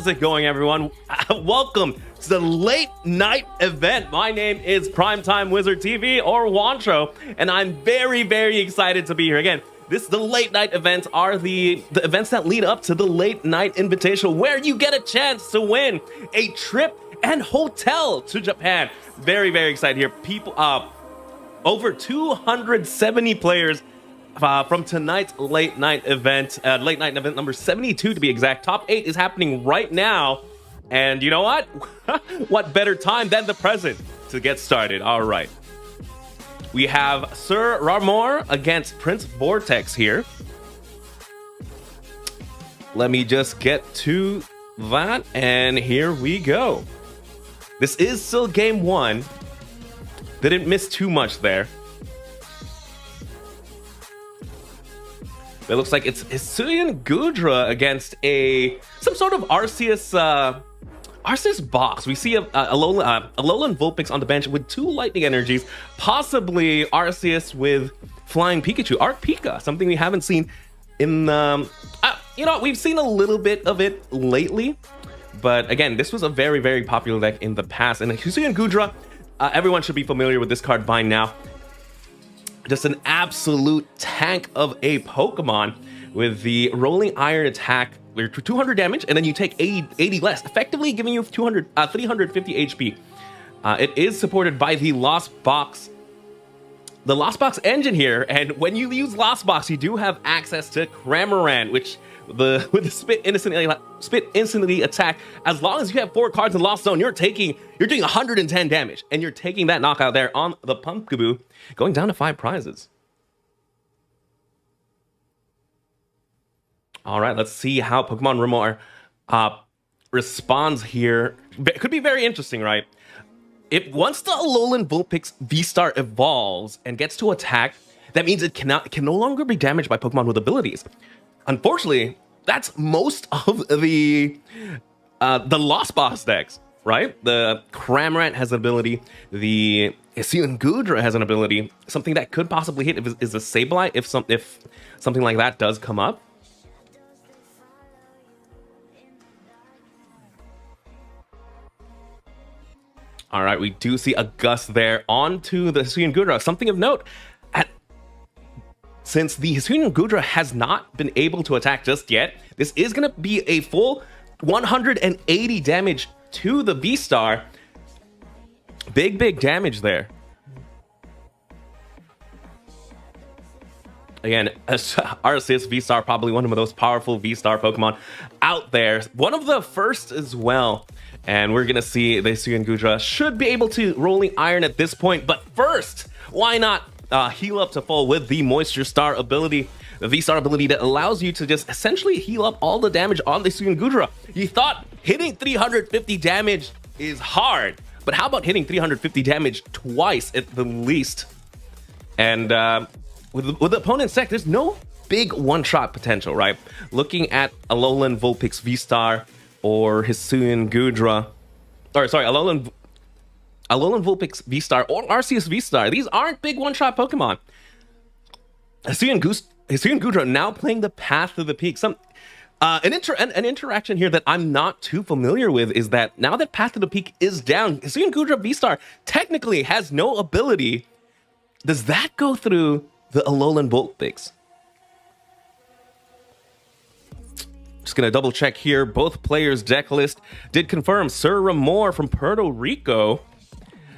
How's it going, everyone? Welcome to the late night event. My name is PrimeTimeWizardTV, or Wancho, and I'm very, very excited to be here again. The late night events are the events that lead up to the late night invitational, where you get a chance to win a trip and hotel to Japan. Very, very excited here. People, over 270 players from tonight's late night event number 72 to be exact. Top 8 is happening right now, and you know what? What better time than the present to get started? All right, we have Sir Ramor against Prince Vortex here. Let me just get to that, and here we go. This is still game 1. Didn't miss too much there. It looks like it's Hisuian Goodra against some sort of Arceus box. We see a Alolan Vulpix on the bench with 2 lightning energies, possibly Arceus with Flying Pikachu, Arc Pika, something we haven't seen in we've seen a little bit of it lately, but again, this was a very, very popular deck in the past, and Hisuian Goodra, everyone should be familiar with this card by now. Just an absolute tank of a Pokemon with the Rolling Iron attack, 200 damage, and then you take 80 less, effectively giving you 350 HP. It is supported by the Lost Box engine here, and when you use Lost Box, you do have access to Cramorant, which with the spit instantly attack. As long as you have 4 cards in Lost Zone, you're doing 110 damage, and you're taking that knockout there on the Pumpkaboo, going down to 5 prizes. All right, let's see how Pokemon Ramor responds here. Could be very interesting, right? Once the Alolan Vulpix V-Star evolves and gets to attack, that means it can no longer be damaged by Pokemon with abilities. Unfortunately, that's most of the Lost Box decks, right? The Cramorant has an ability. The Hisuian Goodra has an ability. Something that could possibly hit is a Sableye if something like that does come up. All right, we do see a Gust there onto the Hisuian Goodra. Something of note, since the Hisuian Goodra has not been able to attack just yet, this is going to be a full 180 damage to the V-Star. Big damage there. Again, Arceus V-Star, probably one of the most powerful V-Star Pokemon out there. One of the first as well. And we're going to see the Hisuian Goodra should be able to Rolling Iron at this point. But first, why not heal up to full with the Moisture Star ability, the V-Star ability that allows you to just essentially heal up all the damage on the Hisuian Goodra. You thought hitting 350 damage is hard, but how about hitting 350 damage twice at the least? And with the opponent's deck, there's no big one-shot potential, right? Looking at Alolan Vulpix V-Star or Hisuian Goodra, or sorry, Alolan Vulpix V-Star or Arceus V-Star. These aren't big one-shot Pokemon. Hisuian Goodra now playing the Path to the Peak. An interaction here that I'm not too familiar with is that now that Path to the Peak is down, Hisuian Goodra V-Star technically has no ability. Does that go through the Alolan Vulpix? Just gonna double check here. Both players' deck list did confirm Sir Ramor from Puerto Rico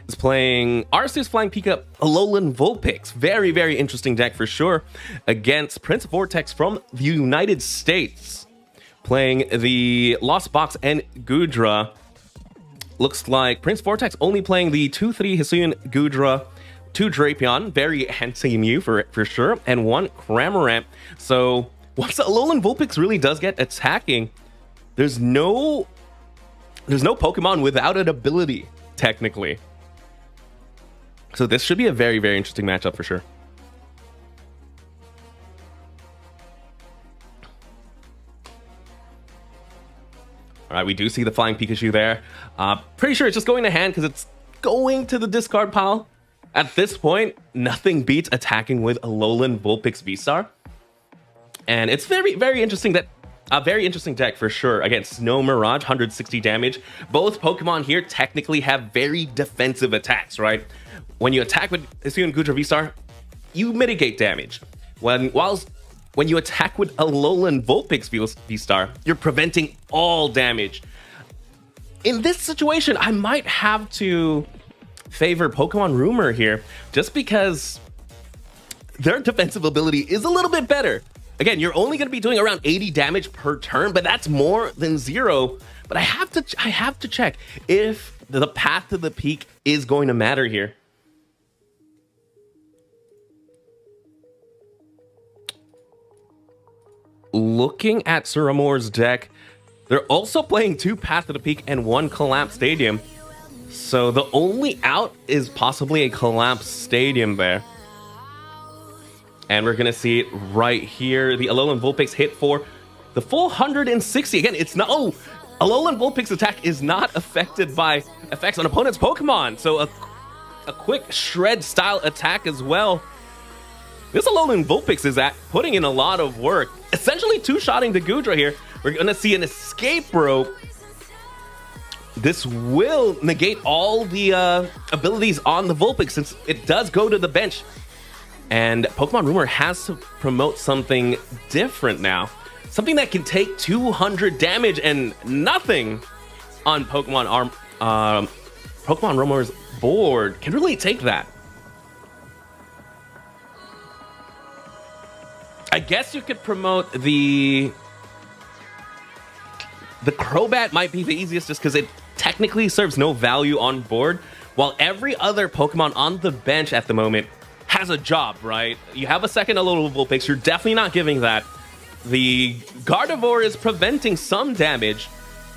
is playing Arceus Flying Pika Alolan Vulpix. Very, very interesting deck for sure. Against Prince Vortex from the United States, playing the Lost Box and Goodra. Looks like Prince Vortex only playing the 2-3 Hisuian Goodra, 2 Drapion, very anti-Mew for sure, and 1 Cramorant. So once the Alolan Vulpix really does get attacking, there's no Pokemon without an ability, technically. So this should be a very, very interesting matchup for sure. All right, we do see the Flying Pikachu there. Pretty sure it's just going to hand because it's going to the discard pile. At this point, nothing beats attacking with Alolan Vulpix V-Star. And it's very, very interesting that A very interesting deck for sure. Again, Snow Mirage, 160 damage. Both Pokemon here technically have very defensive attacks, right? When you attack with Hisuian Goodra V-Star, you mitigate damage. When you attack with Alolan Vulpix V-Star, you're preventing all damage. In this situation, I might have to favor Pokemon Rumor here, just because their defensive ability is a little bit better. Again, you're only going to be doing around 80 damage per turn, but that's more than 0. But I have to check if the path to the peak is going to matter here. Looking at Suramore's deck, they're also playing 2 Path to the Peak and 1 Collapse Stadium. So the only out is possibly a Collapse Stadium there. And we're going to see it right here. The Alolan Vulpix hit for the full 160. Again, it's not... Oh, Alolan Vulpix attack is not affected by effects on opponent's Pokemon. So a quick shred style attack as well. This Alolan Vulpix is putting in a lot of work. Essentially two-shotting the Goodra here. We're going to see an escape rope. This will negate all the abilities on the Vulpix since it does go to the bench. And Pokemon Rumor has to promote something different now. Something that can take 200 damage and nothing on Pokemon Rumor's board can really take that. I guess you could promote the Crobat might be the easiest just because it technically serves no value on board, while every other Pokemon on the bench at the moment has a job, right? You have a second Alolan Vulpix, you're definitely not giving that. The Gardevoir is preventing some damage,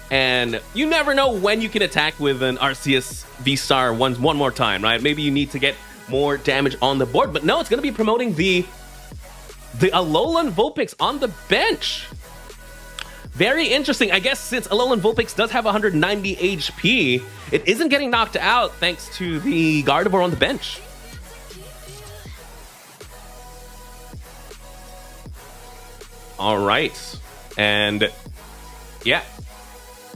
and you never know when you can attack with an Arceus V-Star one more time, right? Maybe you need to get more damage on the board, but no, it's going to be promoting the Alolan Vulpix on the bench. Very interesting. I guess since Alolan Vulpix does have 190 HP, it isn't getting knocked out thanks to the Gardevoir on the bench. All right. And yeah,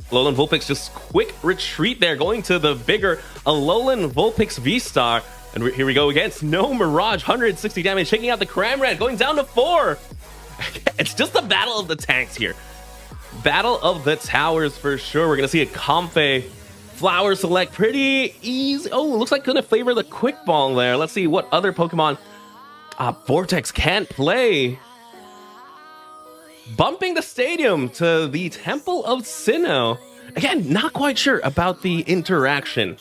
Alolan Vulpix just quick retreat there, going to the bigger Alolan Vulpix V-Star. And here we go again. Snow Mirage, 160 damage, taking out the Cramorant, going down to 4. It's just the battle of the tanks here. Battle of the towers for sure. We're going to see a Comfey Flower Select. Pretty easy. Oh, looks like going to favor the Quick Ball there. Let's see what other Pokemon Vortex can't play. Bumping the stadium to the Temple of Sinnoh. Again, not quite sure about the interaction.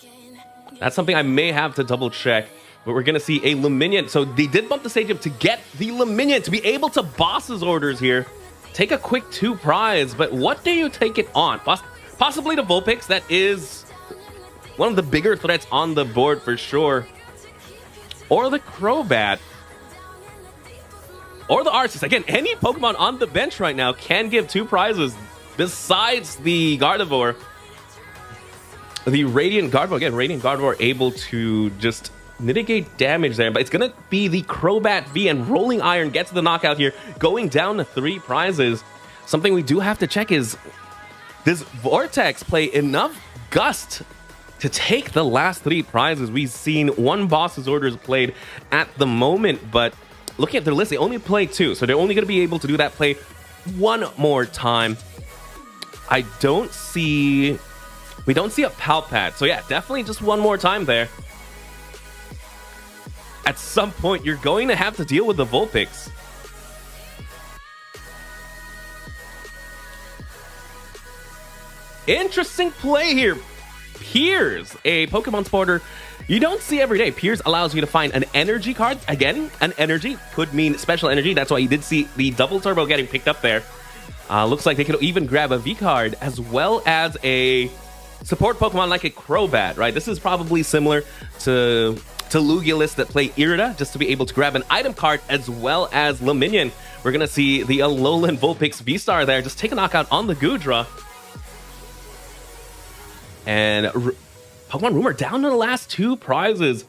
That's something I may have to double check. But we're going to see a Lumineon. So they did bump the stadium to get the Lumineon to be able to boss's orders here. Take a quick 2 prize. But what do you take it on? Possibly the Vulpix. That is one of the bigger threats on the board for sure. Or the Crobat. Or the Arceus. Again, any Pokemon on the bench right now can give 2 prizes besides the Gardevoir. The Radiant Gardevoir. Again, Radiant Gardevoir able to just mitigate damage there. But it's going to be the Crobat V, and Rolling Iron gets the knockout here, going down to 3 prizes. Something we do have to check is, does Vortex play enough Gust to take the last 3 prizes? We've seen 1 boss's orders played at the moment, but looking at their list, they only play 2, so they're only going to be able to do that play 1 more time. We don't see a Palpat, so yeah, definitely just 1 more time there. At some point, you're going to have to deal with the Vulpix. Interesting play here. Piers, a Pokemon supporter you don't see every day. Piers allows you to find an energy card. Again, an energy could mean special energy. That's why you did see the double turbo getting picked up there. Looks like they could even grab a V card as well as a support Pokemon like a Crobat, right? This is probably similar to Lugiolus that play Irida, just to be able to grab an item card as well as Lumineon. We're going to see the Alolan Vulpix V-Star there. Just take a knockout on the Goodra. And Pokemon Rumor down to the last 2 prizes.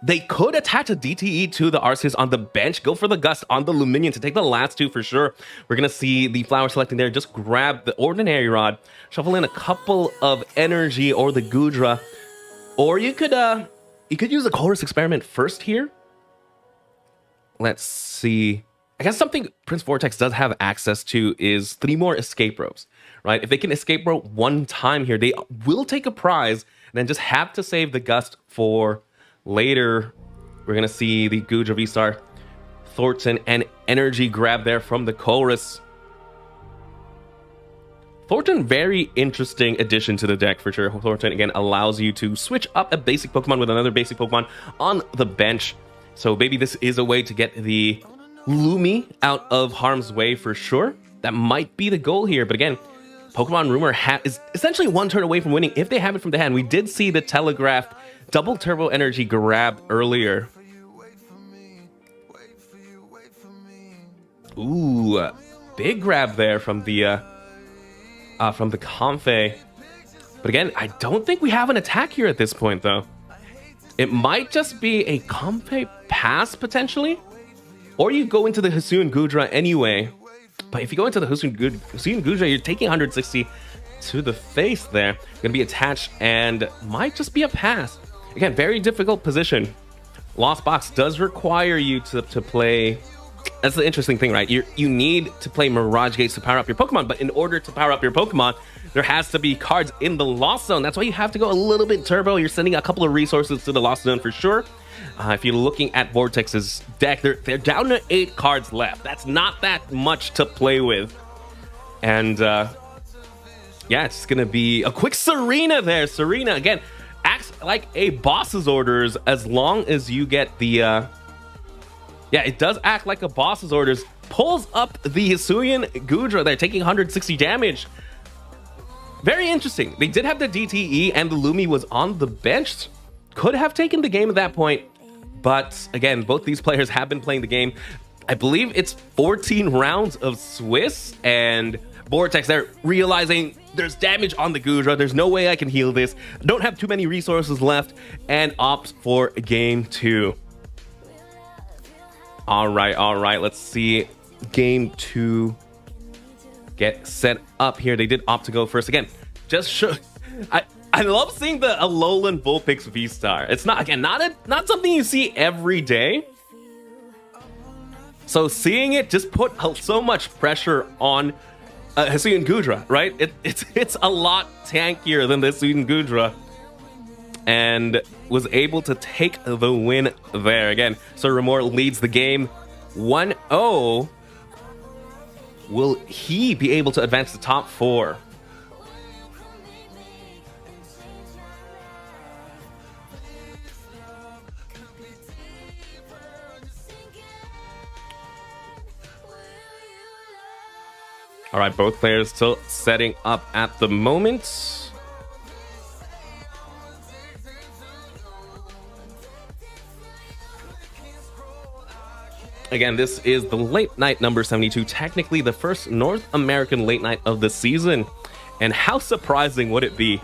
They could attach a DTE to the Arceus on the bench, go for the Gust on the Luminion to take the last two for sure. We're going to see the Flower selecting there, just grab the Ordinary Rod, shuffle in a couple of Energy or the Goodra, or you could use the Chorus Experiment first here. Let's see. I guess something Prince Vortex does have access to is 3 more escape ropes, right? If they can escape rope 1 time here, they will take a prize and then just have to save the Gust for later. We're going to see the Goodra V-Star, Thornton, and Energy grab there from the Chorus. Thornton, very interesting addition to the deck for sure. Thornton, again, allows you to switch up a basic Pokemon with another basic Pokemon on the bench. So maybe this is a way to get the Lumi out of harm's way for sure. That might be the goal here. But again, Pokemon Rumor is essentially 1 turn away from winning if they have it from the hand. We did see the Telegraphed double Turbo Energy grab earlier. Ooh, big grab there from the Comfey. But again, I don't think we have an attack here at this point, though. It might just be a Comfey pass, potentially. Or you go into the Hisuian Goodra anyway. But if you go into the Hisuian Goodra, you're taking 160 to the face there. Going to be attached and might just be a pass. Again, very difficult position. Lost Box does require you to play. That's the interesting thing, right? You need to play Mirage Gates to power up your Pokemon, but in order to power up your Pokemon, there has to be cards in the Lost Zone. That's why you have to go a little bit turbo. You're sending a couple of resources to the Lost Zone for sure. If you're looking at Vortex's deck, they're down to 8 cards left. That's not that much to play with. And yeah, it's going to be a quick Serena there. Serena, again, acts like a boss's orders as long as you get the yeah, it does act like a boss's orders. Pulls up the Hisuian Goodra there, taking 160 damage. Very interesting. They did have the DTE and the Lumi was on the bench. Could have taken the game at that point. But again, both these players have been playing the game. I believe it's 14 rounds of Swiss, and Vortex, they're realizing there's damage on the Goodra. There's no way I can heal this. I don't have too many resources left, and opt for game 2. All right. Let's see game 2 get set up here. They did opt to go first. Again, just show. I love seeing the Alolan Vulpix V-Star. It's not something you see every day. So seeing it just put so much pressure on Hisuian Goodra, right? It's a lot tankier than the Hisuian Goodra, and was able to take the win there. Again, Sir Remor leads the game 1-0. Will he be able to advance to top 4? All right, both players still setting up at the moment. Again, this is the late night number 72, technically the first North American late night of the season. And how surprising would it be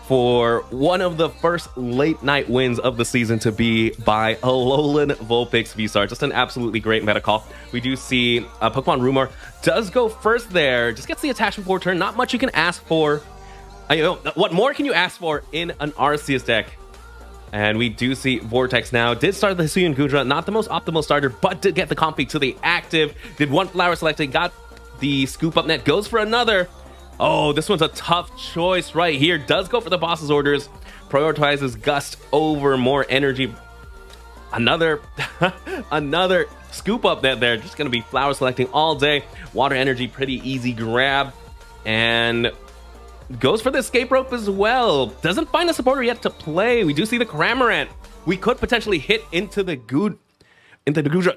for one of the first late night wins of the season to be by Alolan Vulpix V-Star? Just an absolutely great meta call. We do see Pokemon Rumor does go first there. Just gets the attachment before turn. Not much you can ask for. What more can you ask for in an Arceus deck? And we do see Vortex now. Did start the Hisuian Goodra. Not the most optimal starter, but did get the Comfey to the active. Did one flower selected. Got the scoop up net. Goes for another. Oh, this one's a tough choice right here. Does go for the boss's orders. Prioritizes Gust over more energy. Another scoop up net there. Just going to be flower selecting all day. Water energy, pretty easy grab. And goes for the escape rope as well. Doesn't find a supporter yet to play. We do see the Cramorant. We could potentially hit into the Goodra.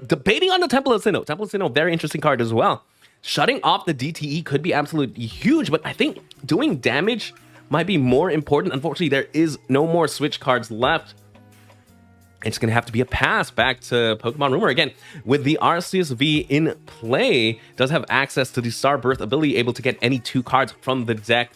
Debating on the Temple of Sinnoh. Temple of Sinnoh, very interesting card as well. Shutting off the DTE could be absolutely huge, but I think doing damage might be more important. Unfortunately, there is no more switch cards left. It's going to have to be a pass back to Pokemon Rumor. Again, with the Arceus V in play, does have access to the Star Birth ability, able to get any 2 cards from the deck.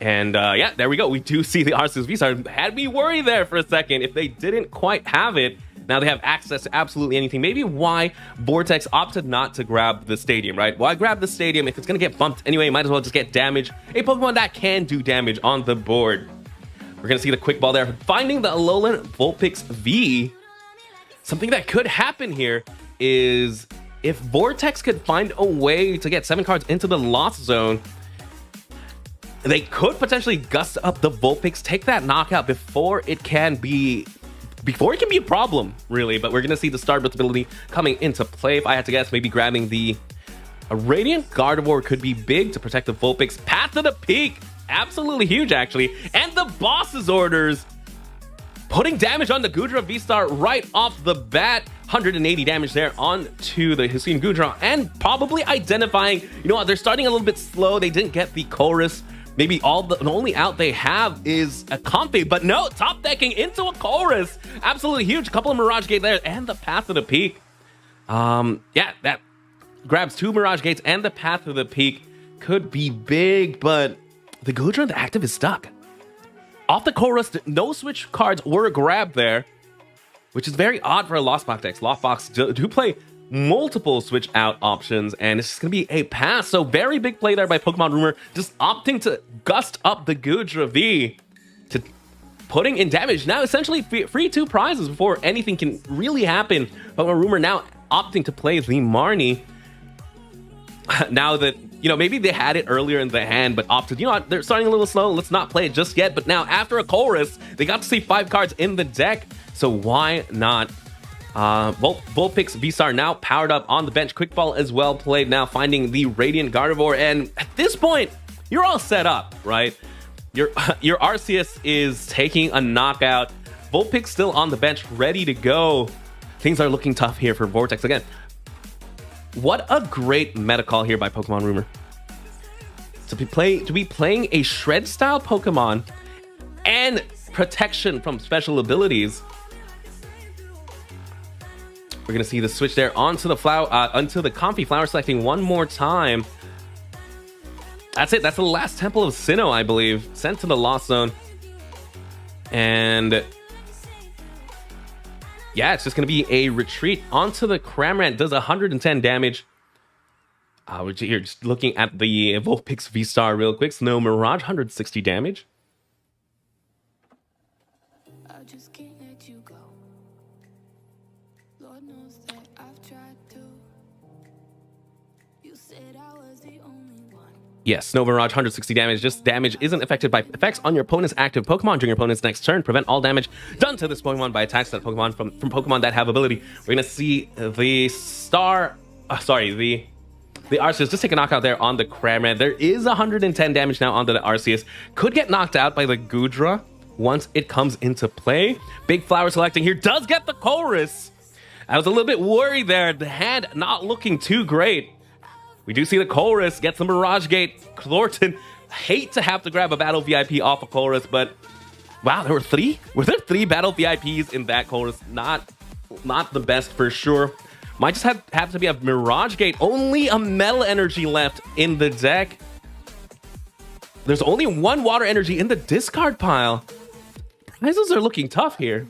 And yeah, there we go. We do see the Arceus V-Star. Had me worried there for a second if they didn't quite have it. Now they have access to absolutely anything. Maybe why Vortex opted not to grab the stadium, right? Why grab the stadium if it's going to get bumped anyway? Might as well just get damage. A Pokemon that can do damage on the board. We're going to see the quick ball there. Finding the Alolan Vulpix V. Something that could happen here is if Vortex could find a way to get 7 cards into the Lost Zone, they could potentially gust up the Vulpix, take that knockout before it can be a problem, really. But we're going to see the Star Blitz ability coming into play. If I had to guess, maybe grabbing a Radiant Gardevoir could be big to protect the Vulpix. Path to the Peak, absolutely huge, actually. And the boss's orders, putting damage on the Goodra V-Star right off the bat. 180 damage there onto the Hisuian Goodra, and probably identifying, you know what, they're starting a little bit slow. They didn't get the chorus. Maybe the only out they have is a Comfy, but no, top decking into a chorus. Absolutely huge. A couple of Mirage Gate there and the Path to the Peak. Yeah, that grabs 2 Mirage Gates and the Path to the Peak. Could be big, but the Goodra, the active, is stuck. Off the chorus, no switch cards were grabbed there, which is very odd for a Lost Box deck. Lost Box do play multiple switch out options, and it's just gonna be a pass. So very big play there by Pokemon Rumor, just opting to gust up the Goodra V to putting in damage. Now essentially free 2 prizes before anything can really happen. Pokemon Rumor now opting to play the Marnie. Now that, you know, maybe they had it earlier in the hand, but opted, you know what, they're starting a little slow, let's not play it just yet. But now after a chorus, they got to see 5 cards in the deck, so why not? Vulpix V-Star now powered up on the bench. Quick ball as well played, now finding the Radiant Gardevoir, and at this point you're all set up, right? Your Arceus is taking a knockout. Vulpix still on the bench, ready to go. Things are looking tough here for Vortex. Again, what a great meta call here by Pokemon Rumor to be playing a shred style Pokemon and protection from special abilities. We're gonna see the switch there onto the Comfy Flower, selecting one more time. That's it. That's the last Temple of Sinnoh, I believe, sent to the Lost Zone. And yeah, it's just gonna be a retreat onto the Cramorant. Does 110 damage. We're here just looking at the Vulpix V-Star real quick. Snow Mirage, 160 damage. I just can't let you go. Lord knows that I've tried to. You said I was the only one. Yes, Snow Mirage, 160 damage. Just damage isn't affected by effects on your opponent's active Pokemon during your opponent's next turn. Prevent all damage done to this Pokemon by attacks that Pokemon from Pokemon that have ability. We're gonna see the the Arceus just take a knockout there on the Cramorant. There is 110 damage now onto the Arceus. Could get knocked out by the Goodra once it comes into play. Big Flower selecting here, does get the chorus. I was a little bit worried there. The hand not looking too great. We do see the chorus, gets the Mirage Gate. Thornton, hate to have to grab a Battle VIP off a chorus, but wow, there were 3? Were there 3 Battle VIPs in that chorus? Not the best for sure. Might just have to be a Mirage Gate. Only a Metal Energy left in the deck. There's only 1 Water Energy in the discard pile. Prizes are looking tough here.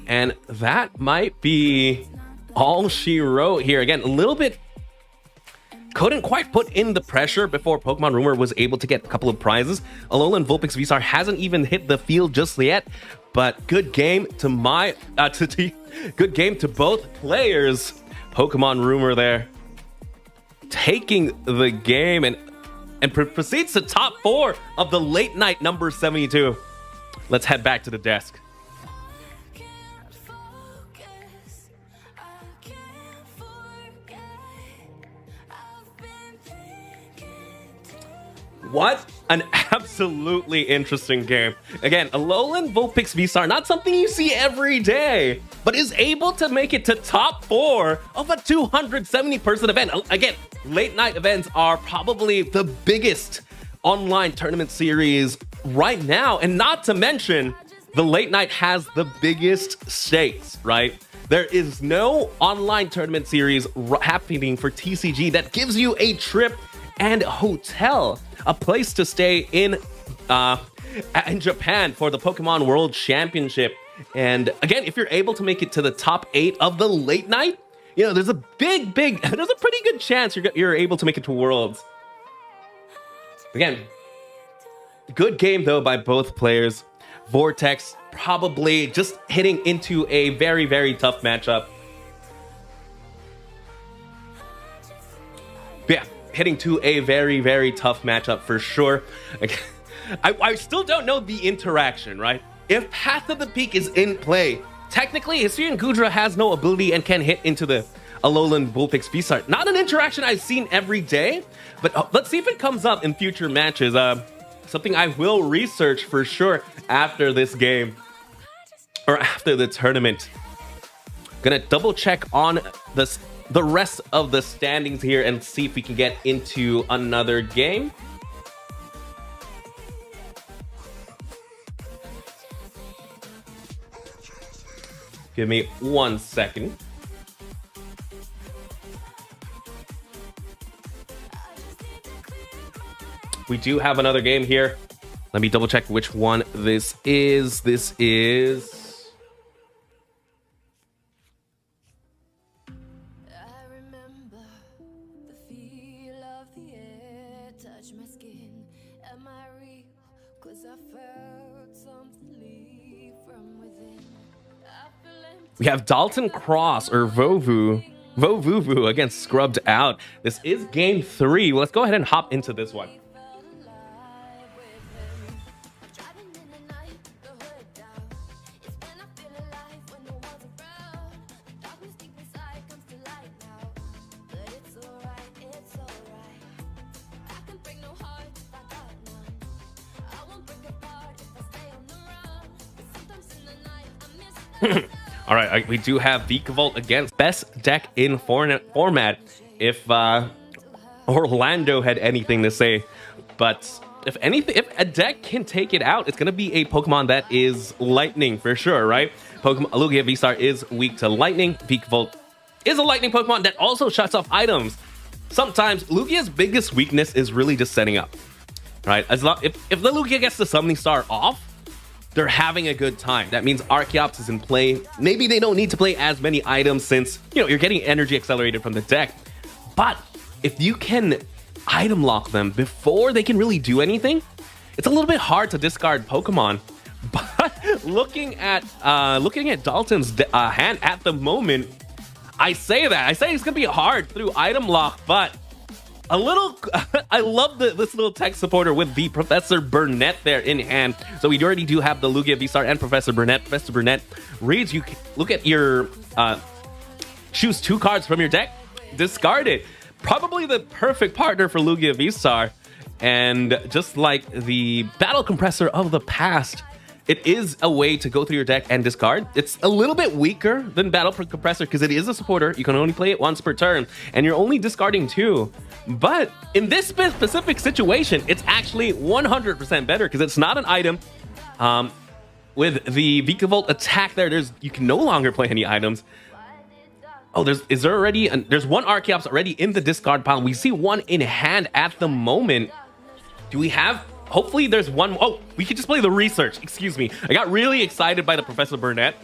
And that might be all she wrote here. Again, a little bit couldn't quite put in the pressure before Pokemon Rumor was able to get a couple of prizes. Alolan Vulpix V-Star hasn't even hit the field just yet, but good game to good game to both players. Pokemon Rumor there taking the game and proceeds to top 4 of the late night number 72. Let's head back to the desk. What an absolutely interesting game. Again, Alolan Vulpix V-Star, not something you see every day, but is able to make it to top 4 of a 270-person event. Again, late night events are probably the biggest online tournament series right now, and not to mention, the late night has the biggest stakes, right? There is no online tournament series happening for TCG that gives you a trip and hotel, a place to stay in Japan for the Pokemon World Championship. And again, if you're able to make it to the top 8 of the late night, you know, there's a there's a pretty good chance you're able to make it to Worlds. Again, good game though by both players. Vortex probably just hitting into a very, very tough matchup. Yeah, hitting to a very, very tough matchup for sure. I still don't know the interaction, right? If Path of the Peak is in play, technically Hisuian Goodra has no ability and can hit into the Alolan Vulpix V-Star. Not an interaction I've seen every day, but let's see if it comes up in future matches. Something I will research for sure after this game or after the tournament. Gonna double check on the rest of the standings here and see if we can get into another game. Give me 1 second. We do have another game here. Let me double check which one this is. This is... I remember the feel of the air touch my skin. Am I real? 'Cause I felt something leave from within. I feel empty. We have Dalton Cross or Vovuvu against Scrubbed Out. This is game 3. Let's go ahead and hop into this one. All right, we do have Vikavolt against best deck in format. If Orlando had anything to say, but if a deck can take it out, it's gonna be a Pokemon that is lightning for sure, right? Pokemon Lugia V-Star is weak to lightning. Vikavolt is a lightning Pokemon that also shuts off items. Sometimes Lugia's biggest weakness is really just setting up, right? If the Lugia gets the Summoning Star off, they're having a good time. That means Archeops is in play. Maybe they don't need to play as many items since, you know, you're getting energy accelerated from the deck. But if you can item lock them before they can really do anything, it's a little bit hard to discard Pokemon. But looking at Dalton's hand at the moment, I say it's gonna be hard through item lock, but a little, I love this little tech supporter with the Professor Burnett there in hand. So we already do have the Lugia V-Star and Professor Burnett. Professor Burnett reads, you look at your, choose 2 cards from your deck, discard it. Probably the perfect partner for Lugia V-Star. And just like the Battle Compressor of the past, it is a way to go through your deck and discard. It's a little bit weaker than Battle Compressor because it is a supporter. You can only play it once per turn, and you're only discarding 2. But in this specific situation, it's actually 100% better because it's not an item. With the Vikavolt attack there, you can no longer play any items. Oh, there's one Archeops already in the discard pile. We see one in hand at the moment. Do we have... Hopefully there's one... Oh, we could just play the research. Excuse me. I got really excited by the Professor Burnett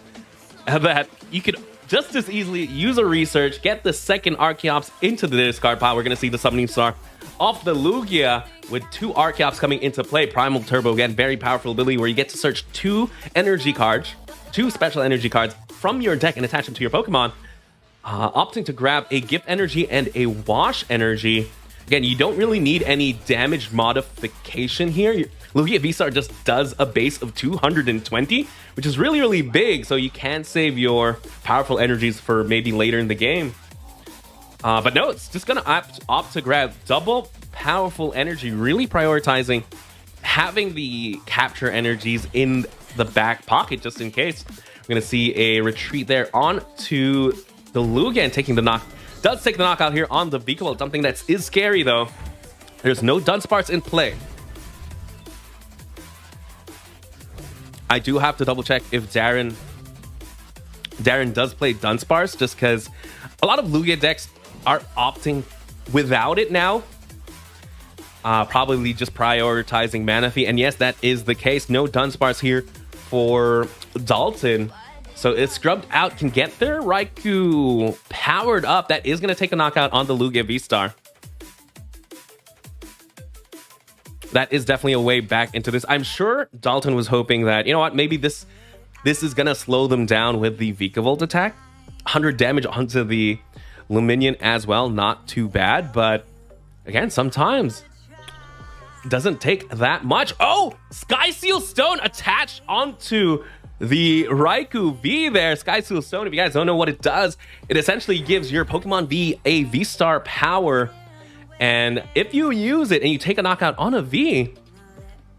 that you could just as easily use a research, get the second Archeops into the discard pile. We're going to see the Summoning Star off the Lugia with 2 Archeops coming into play. Primal Turbo, again, very powerful ability where you get to search 2 energy cards, 2 special energy cards from your deck and attach them to your Pokemon. Opting to grab a Gift Energy and a Wash Energy. Again, you don't really need any damage modification here. Lugia V-Star just does a base of 220, which is really, really big, so you can save your powerful energies for maybe later in the game. But no, it's just going to opt to grab double powerful energy, really prioritizing having the capture energies in the back pocket just in case. We're going to see a retreat there onto the Lugia and taking the knock. Does take the knockout here on the Vikavolt. Something that is scary though. There's no Dunsparce in play. I do have to double check if Darren does play Dunsparce, just because a lot of Lugia decks are opting without it now. probably just prioritizing Manaphy. And yes, that is the case. No Dunsparce here for Dalton. So if Scrubbed Out can get their Raikou powered up, that is going to take a knockout on the Lugia V-Star. That is definitely a way back into this. I'm sure Dalton was hoping that, you know what, maybe this is going to slow them down with the Vikavolt attack. 100 damage onto the Luminion as well. Not too bad, but again, sometimes doesn't take that much. Oh, Sky Seal Stone attached onto the Raikou V there. Sky Seal Stone, if you guys don't know what it does, it essentially gives your Pokemon V a V-Star power. And if you use it and you take a knockout on a V,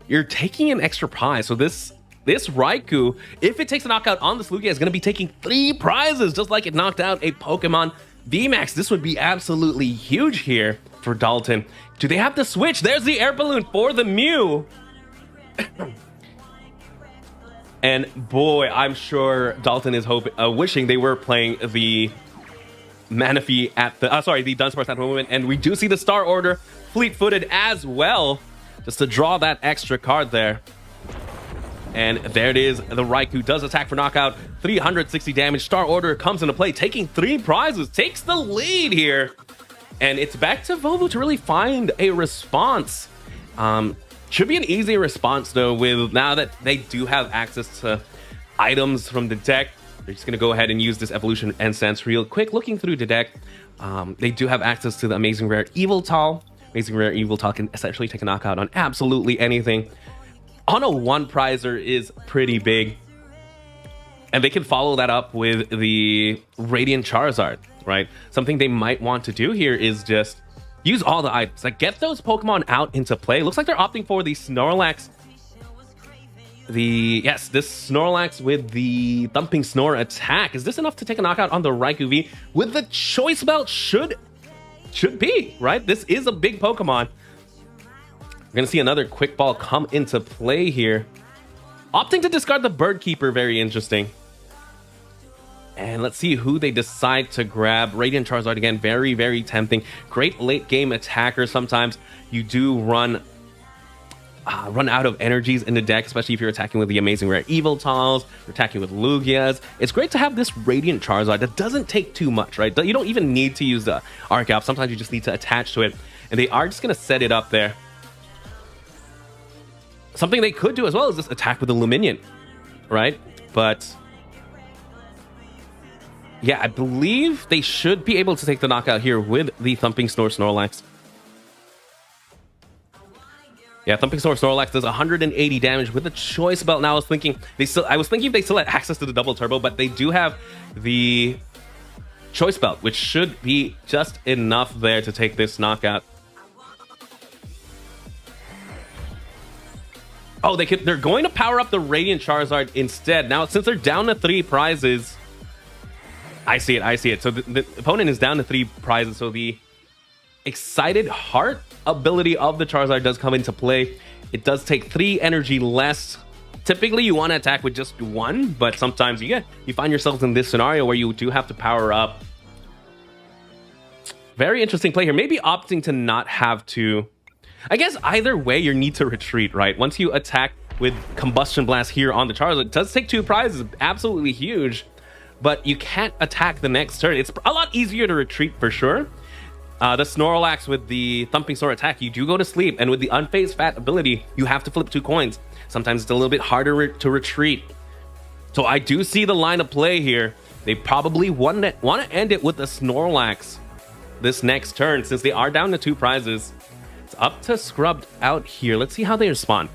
you're taking an extra prize. So this Raikou, if it takes a knockout on this Lugia, is going to be taking 3 prizes, just like it knocked out a Pokemon VMAX. This would be absolutely huge here for Dalton. Do they have to switch? There's the air balloon for the Mew. And boy, I'm sure Dalton is wishing they were playing the Manaphy at the the Dunsparce at the moment. And we do see the Star Order fleet-footed as well, just to draw that extra card there. And there it is. The Raikou does attack for knockout. 360 damage. Star Order comes into play, taking 3 prizes, takes the lead here. And it's back to Volvo to really find a response. Should be an easy response though, with now that they do have access to items from the deck. They're just going to go ahead and use this Evolution Incense real quick. Looking through the deck, they do have access to the Amazing Rare Eviltal. Amazing Rare Eviltal can essentially take a knockout on absolutely anything. On a 1-prizer is pretty big. And they can follow that up with the Radiant Charizard, right? Something they might want to do here is just use all the items. Like, get those Pokemon out into play. Looks like they're opting for the Snorlax. This Snorlax with the Thumping Snore attack. Is this enough to take a knockout on the Raikou V? With the Choice Belt should be, right? This is a big Pokemon. We're going to see another Quick Ball come into play here. Opting to discard the Bird Keeper, very interesting. And let's see who they decide to grab. Radiant Charizard again, very, very tempting. Great late game attacker. Sometimes you do run out of energies in the deck, especially if you're attacking with the Amazing Rare Eviltals, you're attacking with Lugias. It's great to have this Radiant Charizard that doesn't take too much, right? You don't even need to use the Arc Alp. Sometimes you just need to attach to it. And they are just going to set it up there. Something they could do as well is just attack with the Luminion, right? But yeah, I believe they should be able to take the knockout here with the Thumping Snore Snorlax. Yeah, Thumping Snore Snorlax does 180 damage with the Choice Belt. Now I was thinking if they still had access to the Double Turbo, but they do have the Choice Belt, which should be just enough there to take this knockout. Oh, they're going to power up the Radiant Charizard instead. Now, since they're down to 3 prizes, I see it. So the opponent is down to 3 prizes. So the Excited Heart ability of the Charizard does come into play. It does take 3 energy less. Typically, you want to attack with just 1, but sometimes you find yourselves in this scenario where you do have to power up. Very interesting play here. Maybe opting to not have to. I guess either way, you need to retreat, right? Once you attack with Combustion Blast here on the Charizard, it does take 2 prizes, absolutely huge, but you can't attack the next turn. It's a lot easier to retreat for sure. The Snorlax with the Thumping Snore attack, you do go to sleep, and with the Unfazed Fat ability, you have to flip 2 coins. Sometimes it's a little bit harder to retreat. So I do see the line of play here. They probably want to end it with the Snorlax this next turn, since they are down to 2 prizes. It's up to Scrubbed Out here. Let's see how they respond.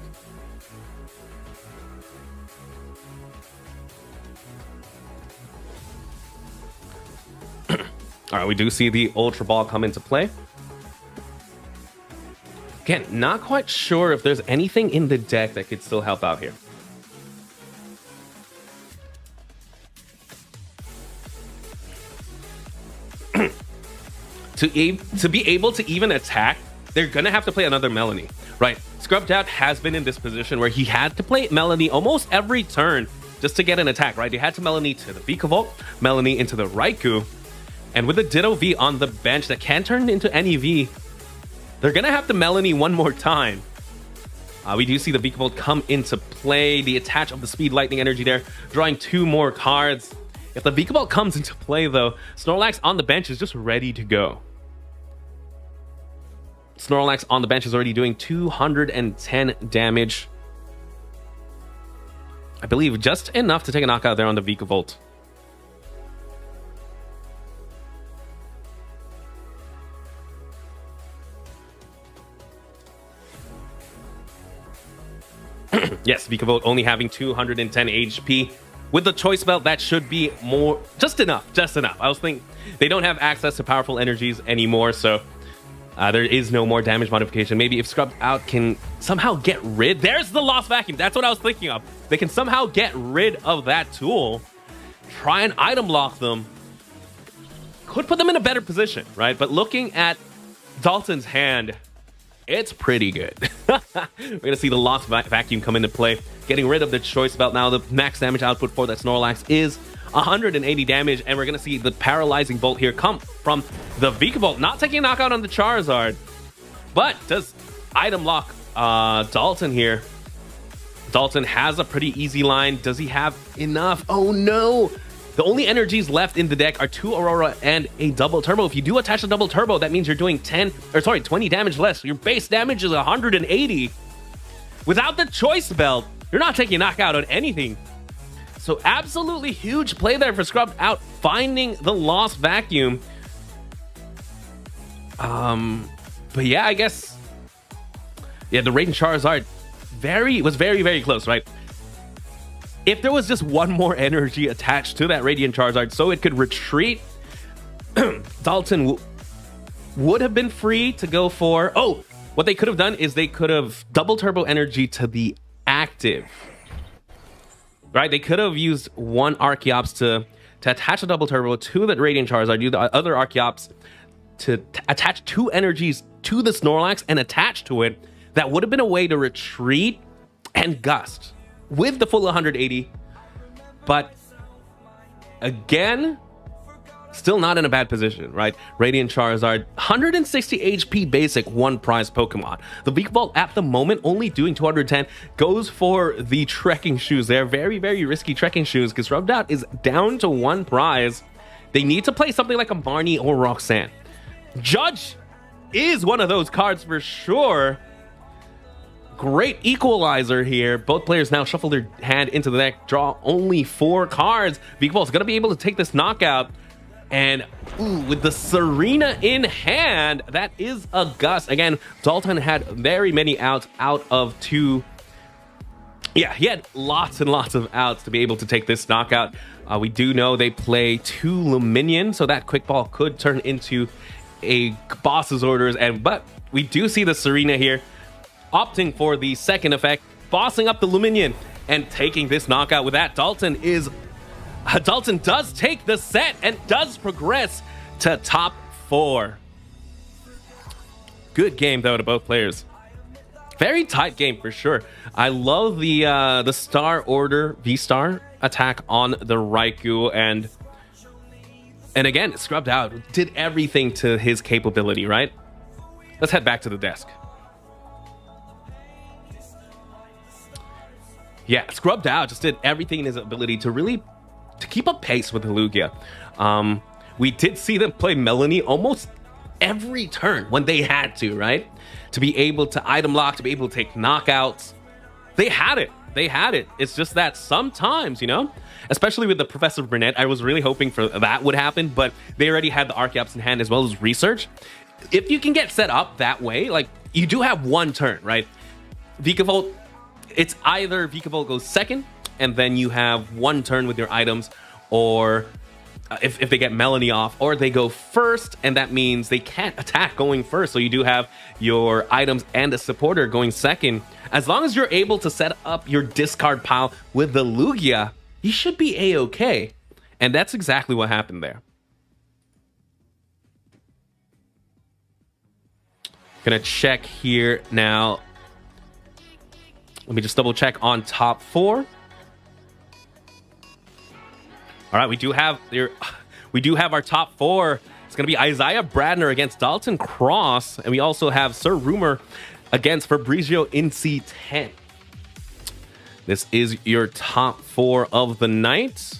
All right, we do see the Ultra Ball come into play. Again, not quite sure if there's anything in the deck that could still help out here. To be able to even attack, they're going to have to play another Melanie, right? Scrubbed Out has been in this position where he had to play Melanie almost every turn just to get an attack, right? He had to Melanie to the Vikavolt, Melanie into the Raikou, and with the Ditto V on the bench that can turn into any V, They're gonna have to Melanie one more time. We do see the Vikavolt come into play. The attach of the Speed Lightning Energy there, drawing 2 more cards. If the Vikavolt comes into play, though, Snorlax on the bench is just ready to go. Snorlax on the bench is already doing 210 damage. I believe just enough to take a knockout there on the Vikavolt. Yes, Vikavolt only having 210 HP. With the choice belt, that should be more, just enough. I was thinking they don't have access to powerful energies anymore, so there is no more damage modification. Maybe if Scrubbed Out can somehow get rid, there's the Lost Vacuum. That's what I was thinking of. They can somehow get rid of that tool, try and item lock them, could put them in a better position, right? But looking at Dalton's hand, it's pretty good. We're going to see the Lost Vacuum come into play, getting rid of the Choice Belt. Now the max damage output for that Snorlax is 180 damage, and we're going to see the Paralyzing Bolt here come from the Vikavolt, not taking a knockout on the Charizard, but does item lock Dalton here. Dalton has a pretty easy line. Does he have enough? Oh no! The only energies left in the deck are 2 Aurora and a double turbo. If you do attach a double turbo, that means you're doing 20 damage less. Your base damage is 180. Without the Choice Belt, you're not taking a knockout on anything. So absolutely huge play there for Scrubbed Out, finding the Lost Vacuum. But yeah, I guess, yeah, the Radiant Charizard was very, very close, right? If there was just one more energy attached to that Radiant Charizard so it could retreat, Dalton would have been free to go for... Oh, what they could have done is they could have double turbo energy to the active. Right? They could have used one Archeops to attach a double turbo to the Radiant Charizard, use the other Archeops to attach 2 energies to the Snorlax and attach to it. That would have been a way to retreat and gust with the full 180, but again, still not in a bad position, right? Radiant Charizard, 160 HP basic, 1 prize Pokemon. The Vikavolt at the moment only doing 210, goes for the trekking shoes there. Very, very risky trekking shoes because Rubbed Out is down to 1 prize. They need to play something like a Barney or Roxanne. Judge is one of those cards for sure. Great equalizer here. Both players now shuffle their hand into the deck, draw only 4 cards. Vikavolt's gonna be able to take this knockout. And with the Serena in hand, that is a gust. Again, Dalton had very many outs out of 2. Yeah, he had lots and lots of outs to be able to take this knockout. We do know they play 2 Luminion, so that quick ball could turn into a boss's orders. But we do see the Serena here opting for the second effect, bossing up the Luminion and taking this knockout. With that, Dalton does take the set and does progress to top 4. Good game though to both players. Very tight game for sure. I love the Star Order V-Star attack on the Raikou, and again, Scrubbed Out did everything to his capability, right? Let's head back to the desk. Yeah, Scrubbed Out just did everything in his ability to keep up pace with the Lugia. We did see them play Melanie almost every turn when they had to, right? To be able to item lock, to be able to take knockouts. They had it. It's just that sometimes, especially with the Professor Burnett, I was really hoping for that would happen, but they already had the Archeops in hand as well as research. If you can get set up that way, like, you do have 1 turn, right? Vikavolt, it's either Vikavolt goes second, and then you have 1 turn with your items, or if they get Melanie off, or they go first, and that means they can't attack going first, so you do have your items and a supporter going second. As long as you're able to set up your discard pile with the Lugia, you should be A-okay. And that's exactly what happened there. Gonna check here now. Let me just double check on top 4. All right, we do have our top 4 It's going to be Isaiah Bradner against Dalton Cross. And we also have Sir Rumor against Fabrizio in C10. This is your top 4 of the night.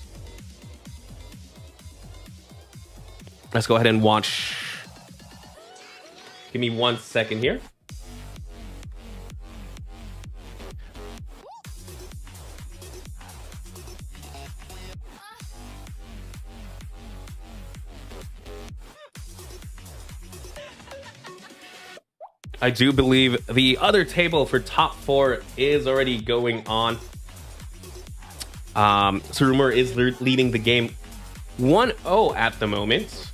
Let's go ahead and watch. Give me 1 second here. I do believe the other table for top 4 is already going on. Surumur is leading the game 1-0 at the moment.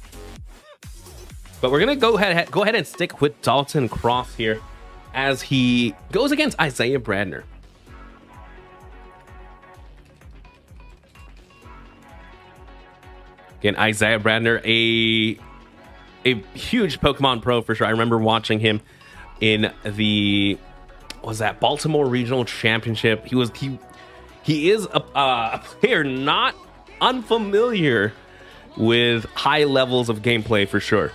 But we're going to go ahead and stick with Dalton Cross here as he goes against Isaiah Bradner. Again, Isaiah Bradner, a huge Pokemon pro for sure. I remember watching him in the Baltimore Regional Championship. He is a player not unfamiliar with high levels of gameplay for sure.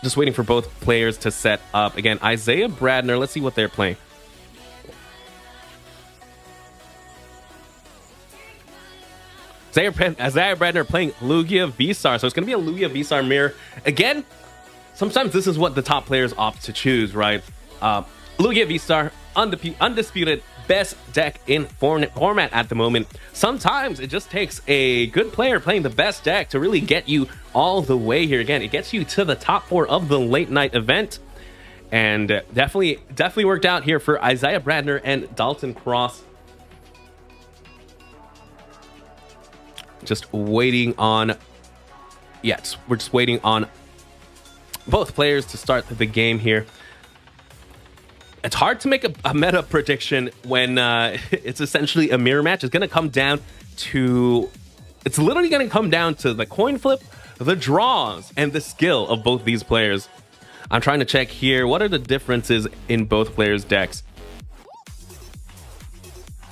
Just waiting for both players to set up. Again, Isaiah Bradner, let's see what they're playing. Isaiah Bradner playing Lugia V-Star, so it's going to be a Lugia V-Star mirror. Again, sometimes this is what the top players opt to choose, right? Lugia V-Star, undisputed best deck in format at the moment. Sometimes it just takes a good player playing the best deck to really get you all the way here. Again, it gets you to the top 4 of the late night event, and definitely worked out here for Isaiah Bradner and Dalton Cross. Just waiting on, yes, we're just waiting on both players to start the game here. It's hard to make a meta prediction when it's essentially a mirror match. It's going to come down to, it's literally going to come down to the coin flip, the draws, and the skill of both these players. I'm trying to check here. What are the differences in both players' decks?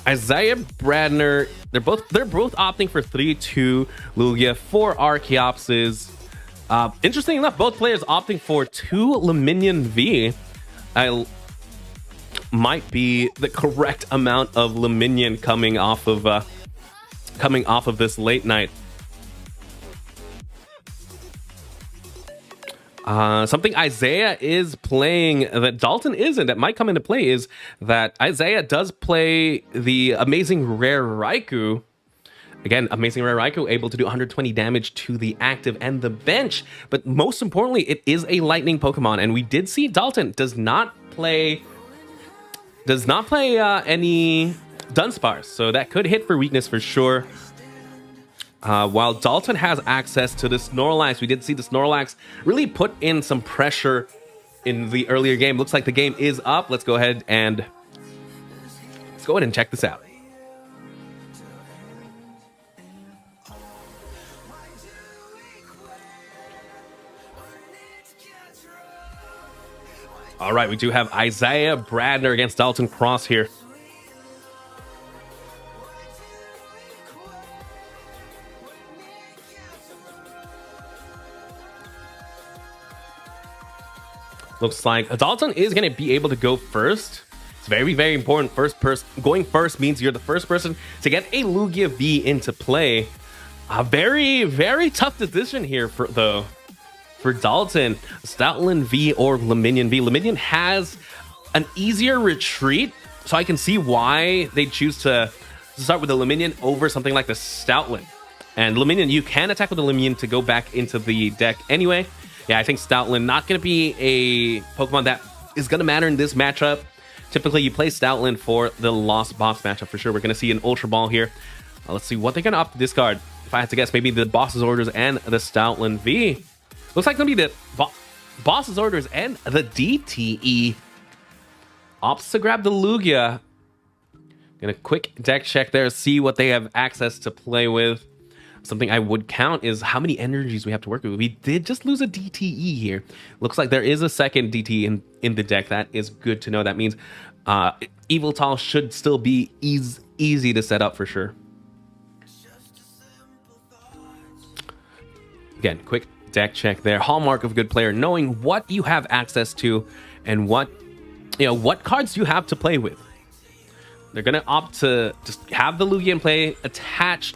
Isaiah Bradner, they're both opting for 3-2 Lugia, 4 Archeopses. Interesting enough, both players opting for 2 Luminion V. Might be the correct amount of Luminion coming off of this late night. Something Isaiah is playing that Dalton isn't, that might come into play, is that Isaiah does play the Amazing Rare Raikou. Again, Amazing Rare Raikou able to do 120 damage to the active and the bench, but most importantly, it is a lightning Pokemon, and we did see Dalton does not play any Dunsparce, so that could hit for weakness for sure. While Dalton has access to the Snorlax, we did see the Snorlax really put in some pressure in the earlier game. Looks like the game is up. Let's go ahead and check this out. All right, we do have Isaiah Bradner against Dalton Cross here. Looks like Dalton is going to be able to go first. It's very, very important. Going first means you're the first person to get a Lugia V into play. A very, very tough decision here for Dalton. Stoutland V or Luminion V. Luminion has an easier retreat, so I can see why they choose to start with the Luminion over something like the Stoutland. And Luminion, you can attack with the Luminion to go back into the deck anyway. Yeah, I think Stoutland not going to be a Pokemon that is going to matter in this matchup. Typically, you play Stoutland for the Lost Boss matchup for sure. We're going to see an Ultra Ball here. Let's see what they're going to opt to discard. If I had to guess, maybe the Boss's Orders and the Stoutland V. Looks like it's going to be the Boss's Orders and the DTE. Opts to grab the Lugia. Gonna quick deck check there, see what they have access to play with. Something I would count is how many energies we have to work with. We did just lose a DTE here. Looks like there is a second DTE in the deck. That is good to know. That means Eviltal should still be easy to set up for sure. Again, quick deck check there. Hallmark of a good player, knowing what you have access to and what cards you have to play with. They're gonna opt to just have the Lugia in play, attach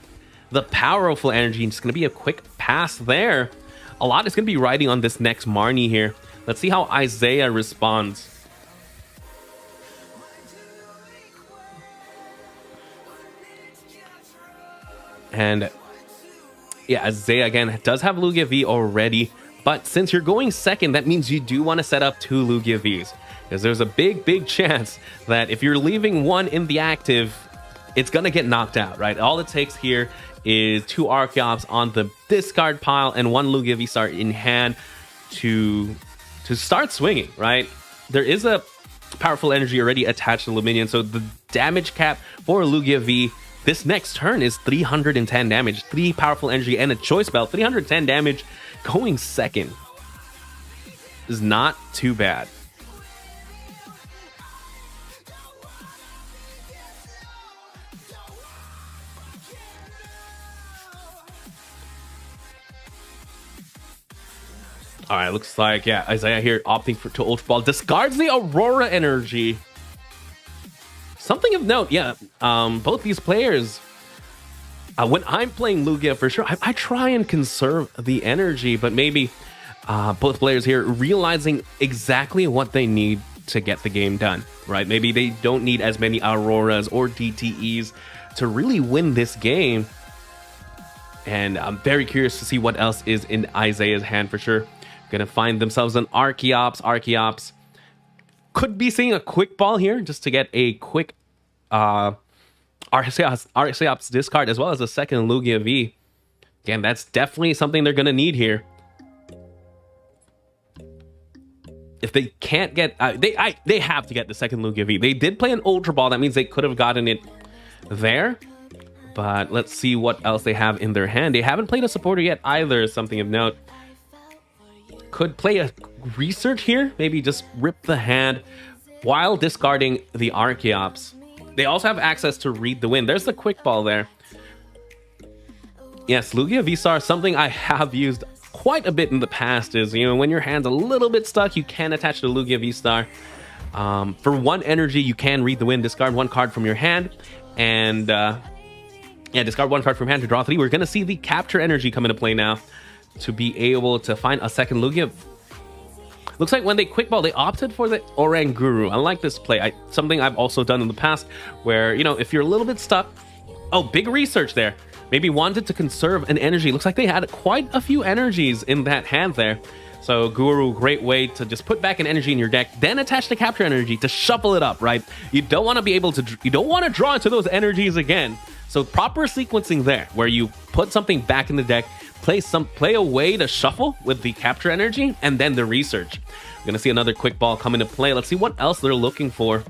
the powerful energy, and it's gonna be a quick pass there. A lot is gonna be riding on this next Marnie here. Let's see how Isaiah responds. And yeah, Isaiah again does have Lugia V already, but since you're going second, that means you do want to set up 2 Lugia Vs, because there's a big chance that if you're leaving one in the active, it's gonna get knocked out, right? All it takes here is 2 Archeops on the discard pile and 1 Lugia V-Star in hand to start swinging, right? There is a powerful energy already attached to Luminion, so the damage cap for Lugia V this next turn is 310 damage, 3 powerful energy and a choice belt. 310 damage going second is not too bad. All right, looks like, yeah, Isaiah here opting to Ultra Ball. Discards the Aurora energy. Something of note, yeah, both these players, when I'm playing Lugia, for sure, I try and conserve the energy, but maybe both players here realizing exactly what they need to get the game done, right? Maybe they don't need as many Auroras or DTEs to really win this game. And I'm very curious to see what else is in Isaiah's hand for sure. Gonna find themselves an Archeops. Archeops could be seeing a quick ball here just to get a quick Archeops discard as well as a second Lugia V. Again, that's definitely something they're gonna need here. If they can't get, they have to get the second Lugia V. They did play an Ultra Ball. That means they could have gotten it there. But let's see what else they have in their hand. They haven't played a supporter yet either, something of note. Could play a research here, maybe just rip the hand while discarding the Archeops. They also have access to read the wind. There's the quick ball there. Yes, Lugia V-Star, something I have used quite a bit in the past is, when your hand's a little bit stuck, you can attach the Lugia V-Star. For 1 energy, you can read the wind, discard 1 card from your hand, and discard 1 card from hand to draw 3. We're going to see the capture energy come into play now to be able to find a second Lugia. Looks like when they quick ball, they opted for the Oranguru. I like this play. Something I've also done in the past where, if you're a little bit stuck, big research there. Maybe wanted to conserve an energy. Looks like they had quite a few energies in that hand there. So Guru, great way to just put back an energy in your deck, then attach the capture energy to shuffle it up, right? You don't want to be able to, you don't want to draw into those energies again. So proper sequencing there, where you put something back in the deck, play a way to shuffle with the capture energy, and then the research. We're gonna see another quick ball come into play. Let's see what else they're looking for.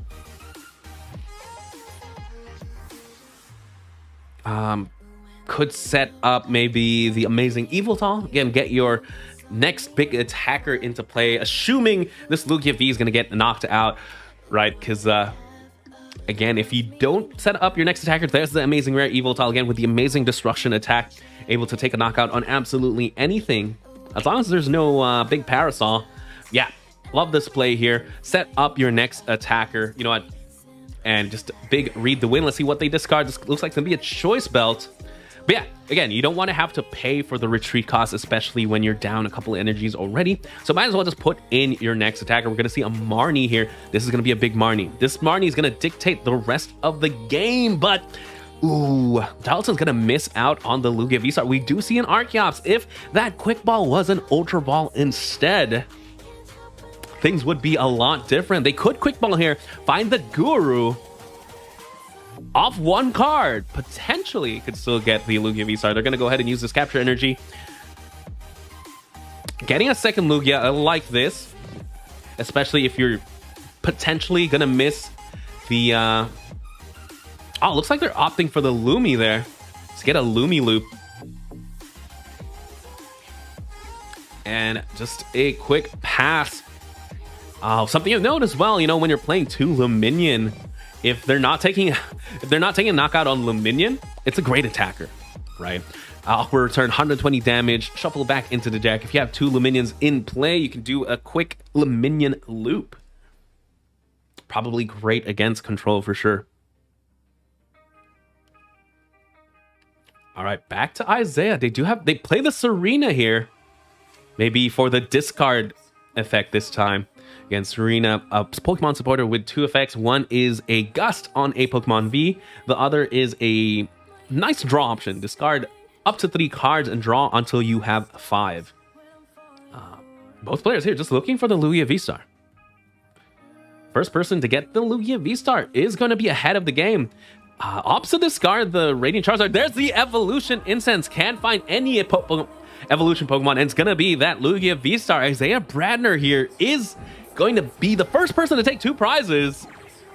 Could set up maybe the amazing Eviltal. Again, get your next big attacker into play, assuming this Lugia V is gonna get knocked out, right? Because again, if you don't set up your next attacker, there's the amazing rare Eviltal again with the amazing destruction attack, able to take a knockout on absolutely anything, as long as there's no big parasol. Yeah, love this play here. Set up your next attacker, you know what, and just big read the wind. Let's see what they discard. This looks like it's gonna be a choice belt. But yeah, again, you don't want to have to pay for the retreat cost, especially when you're down a couple of energies already. So might as well just put in your next attacker. We're going to see a Marnie here. This is going to be a big Marnie. This Marnie is going to dictate the rest of the game, but ooh, Dalton's going to miss out on the Lugia V-Star. We do see an Archeops. If that quick ball was an Ultra Ball instead, things would be a lot different. They could quick ball here, find the Guru, off 1 card, potentially could still get the Lugia V-Star. They're going to go ahead and use this capture energy. Getting a second Lugia, I like this, especially if you're potentially going to miss the... Oh, looks like they're opting for the Lumi there. Let's get a Lumi loop. And just a quick pass. Something of note as well, when you're playing 2 Luminion, if they're not taking a knockout on Luminion, it's a great attacker. right? Awkward return, 120 damage, shuffle back into the deck. If you have 2 Luminions in play, you can do a quick Luminion loop. Probably great against control for sure. All right, back to Isaiah. They play the Serena here. Maybe for the discard effect this time. Again, Serena, a Pokemon supporter with 2 effects. One is a Gust on a Pokemon V. The other is a nice draw option. Discard up to 3 cards and draw until you have 5. Both players here just looking for the Lugia V-Star. First person to get the Lugia V-Star is going to be ahead of the game. Opposite discard the Radiant Charizard. There's the Evolution Incense. Can't find any Evolution Pokemon, and it's going to be that Lugia V-Star. Isaiah Bradner here is going to be the first person to take 2 prizes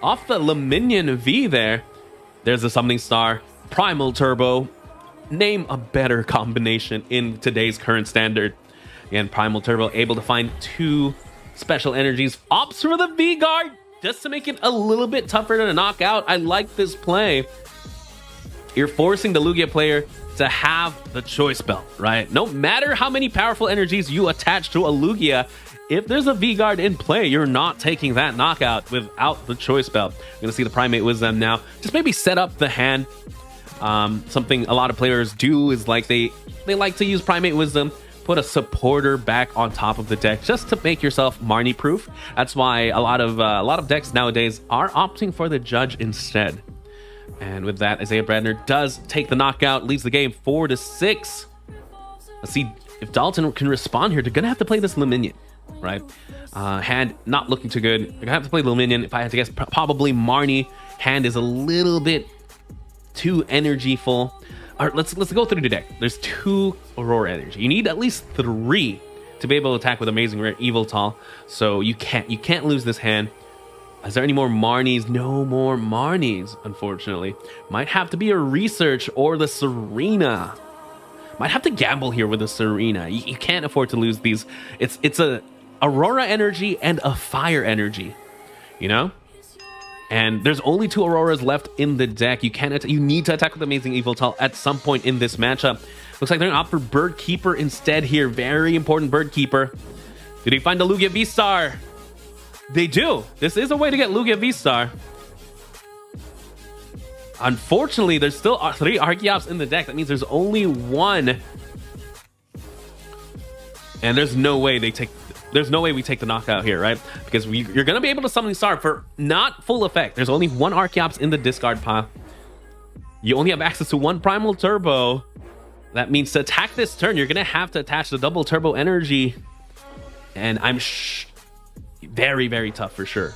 off the Luminion V there. There's the Summoning Star, Primal Turbo. Name a better combination in today's current standard. Again, Primal Turbo able to find 2 special energies. Opts for the V-Guard just to make it a little bit tougher to knock out. I like this play. You're forcing the Lugia player to have the choice belt, right? No matter how many powerful energies you attach to a Lugia, if there's a V-Guard in play, you're not taking that knockout without the choice belt. You're going to see the Primate Wisdom now. Just maybe set up the hand. Something a lot of players do is like they like to use Primate Wisdom, put a supporter back on top of the deck just to make yourself Marnie proof. That's why a lot of decks nowadays are opting for the Judge instead. And with that, Isaiah Bradner does take the knockout, leads the game 4-6. Let's see if Dalton can respond here. They're gonna have to play this Luminion, right? Hand not looking too good. They're gonna have to play Luminion. If I had to guess, probably Marnie. Hand is a little bit too energy full. All right, let's go through the deck. There's 2 Aurora energy. You need at least 3 to be able to attack with Amazing Rare Eviltal. So you can't lose this hand. Is there any more Marnies? No more Marnies, unfortunately. Might have to be a Research or the Serena. Might have to gamble here with the Serena. You can't afford to lose these. It's a Aurora energy and a Fire energy, you know? And there's only 2 Auroras left in the deck. You need to attack with Amazing Eviltal at some point in this matchup. Looks like they're gonna opt for Bird Keeper instead here. Very important Bird Keeper. Did he find the Lugia V-Star? They do. This is a way to get Lugia V-Star. Unfortunately, there's still 3 Archeops in the deck. That means there's only 1. And there's no way we take the knockout here, right? Because you're going to be able to summon Star for not full effect. There's only 1 Archeops in the discard pile. You only have access to 1 Primal Turbo. That means to attack this turn, you're going to have to attach the double Turbo energy. And I'm very, very tough for sure.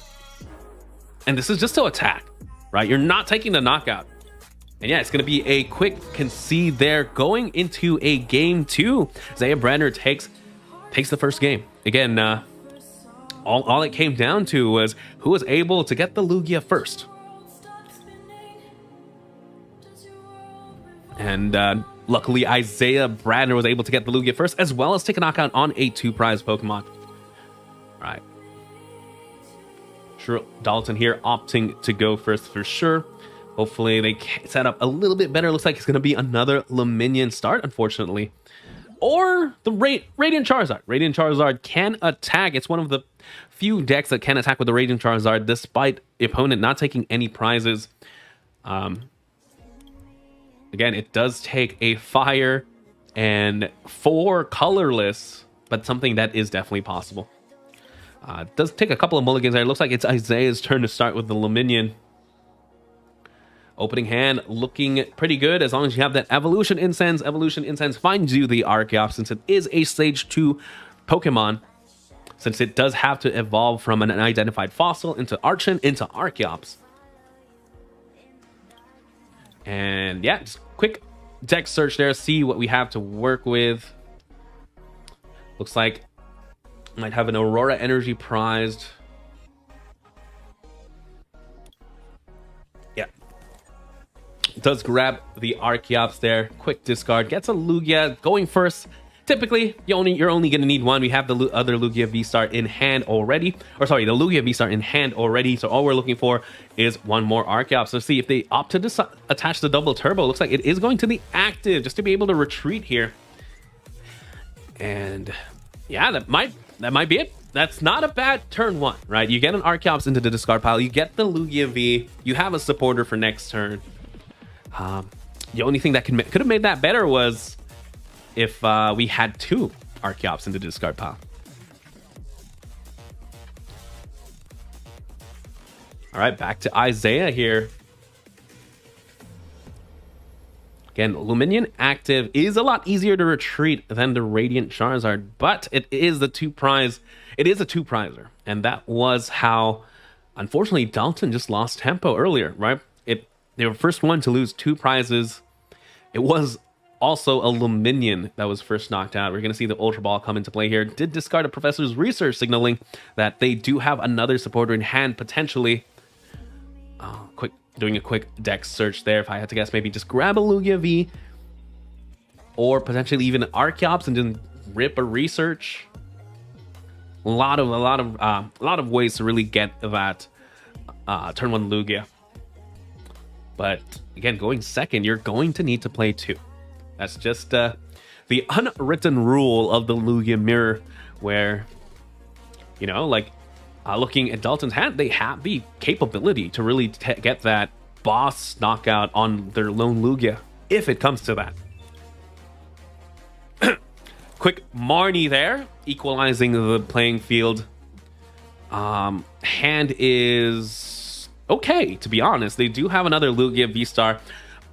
And this is just to attack, right? You're not taking the knockout. And yeah, it's going to be a quick concede there. Going into a game 2, Isaiah Bradner takes the first game. Again, all it came down to was who was able to get the Lugia first. And luckily, Isaiah Bradner was able to get the Lugia first, as well as take a knockout on a 2-prize Pokemon. All right. Sure, Dalton here opting to go first for sure. Hopefully they set up a little bit better. Looks like it's going to be another Luminion start, unfortunately. Or the Radiant Charizard. Radiant Charizard can attack. It's one of the few decks that can attack with the Radiant Charizard, despite the opponent not taking any prizes. Again, it does take a Fire and 4 colorless, but something that is definitely possible. It does take a couple of mulligans there. It looks like it's Isaiah's turn to start with the Luminion. Opening hand looking pretty good as long as you have that Evolution Incense. Evolution Incense finds you the Archeops since it is a Stage 2 Pokemon. Since it does have to evolve from an unidentified fossil into Archon into Archeops. And yeah, just quick deck search there. See what we have to work with. Looks like might have an Aurora energy prized. Yeah. Does grab the Archeops there. Quick discard. Gets a Lugia going first. Typically, you're only going to need one. We have the other Lugia V-Star in hand already. Or sorry, the Lugia V-Star in hand already. So all we're looking for is one more Archeops. So see if they opt to attach the double turbo. Looks like it is going to be active just to be able to retreat here. And yeah, that might be it. That's not a bad turn one, right? You get an Archeops into the discard pile. You get the Lugia V. You have a supporter for next turn. The only thing that could have made that better was if we had two Archeops in the discard pile. All right, back to Isaiah here. Again, Luminion active is a lot easier to retreat than the Radiant Charizard, but it is the it is a two-prizer, and that was how, unfortunately, Dalton just lost tempo earlier, right? They were first one to lose two prizes. It was also a Luminion that was first knocked out. We're going to see the Ultra Ball come into play here. Did discard a Professor's Research, signaling that they do have another supporter in hand, potentially. Doing a quick deck search there. If I had to guess, maybe just grab a Lugia V, or potentially even Archeops and then rip a Research. A lot of ways to really get that turn one Lugia. But again, going second, you're going to need to play two. That's just the unwritten rule of the Lugia Mirror, where, you know, like looking at Dalton's hand, they have the capability to really get that boss knockout on their lone Lugia, if it comes to that. Quick Marnie there, equalizing the playing field. Hand is okay, to be honest. They do have another Lugia V-Star.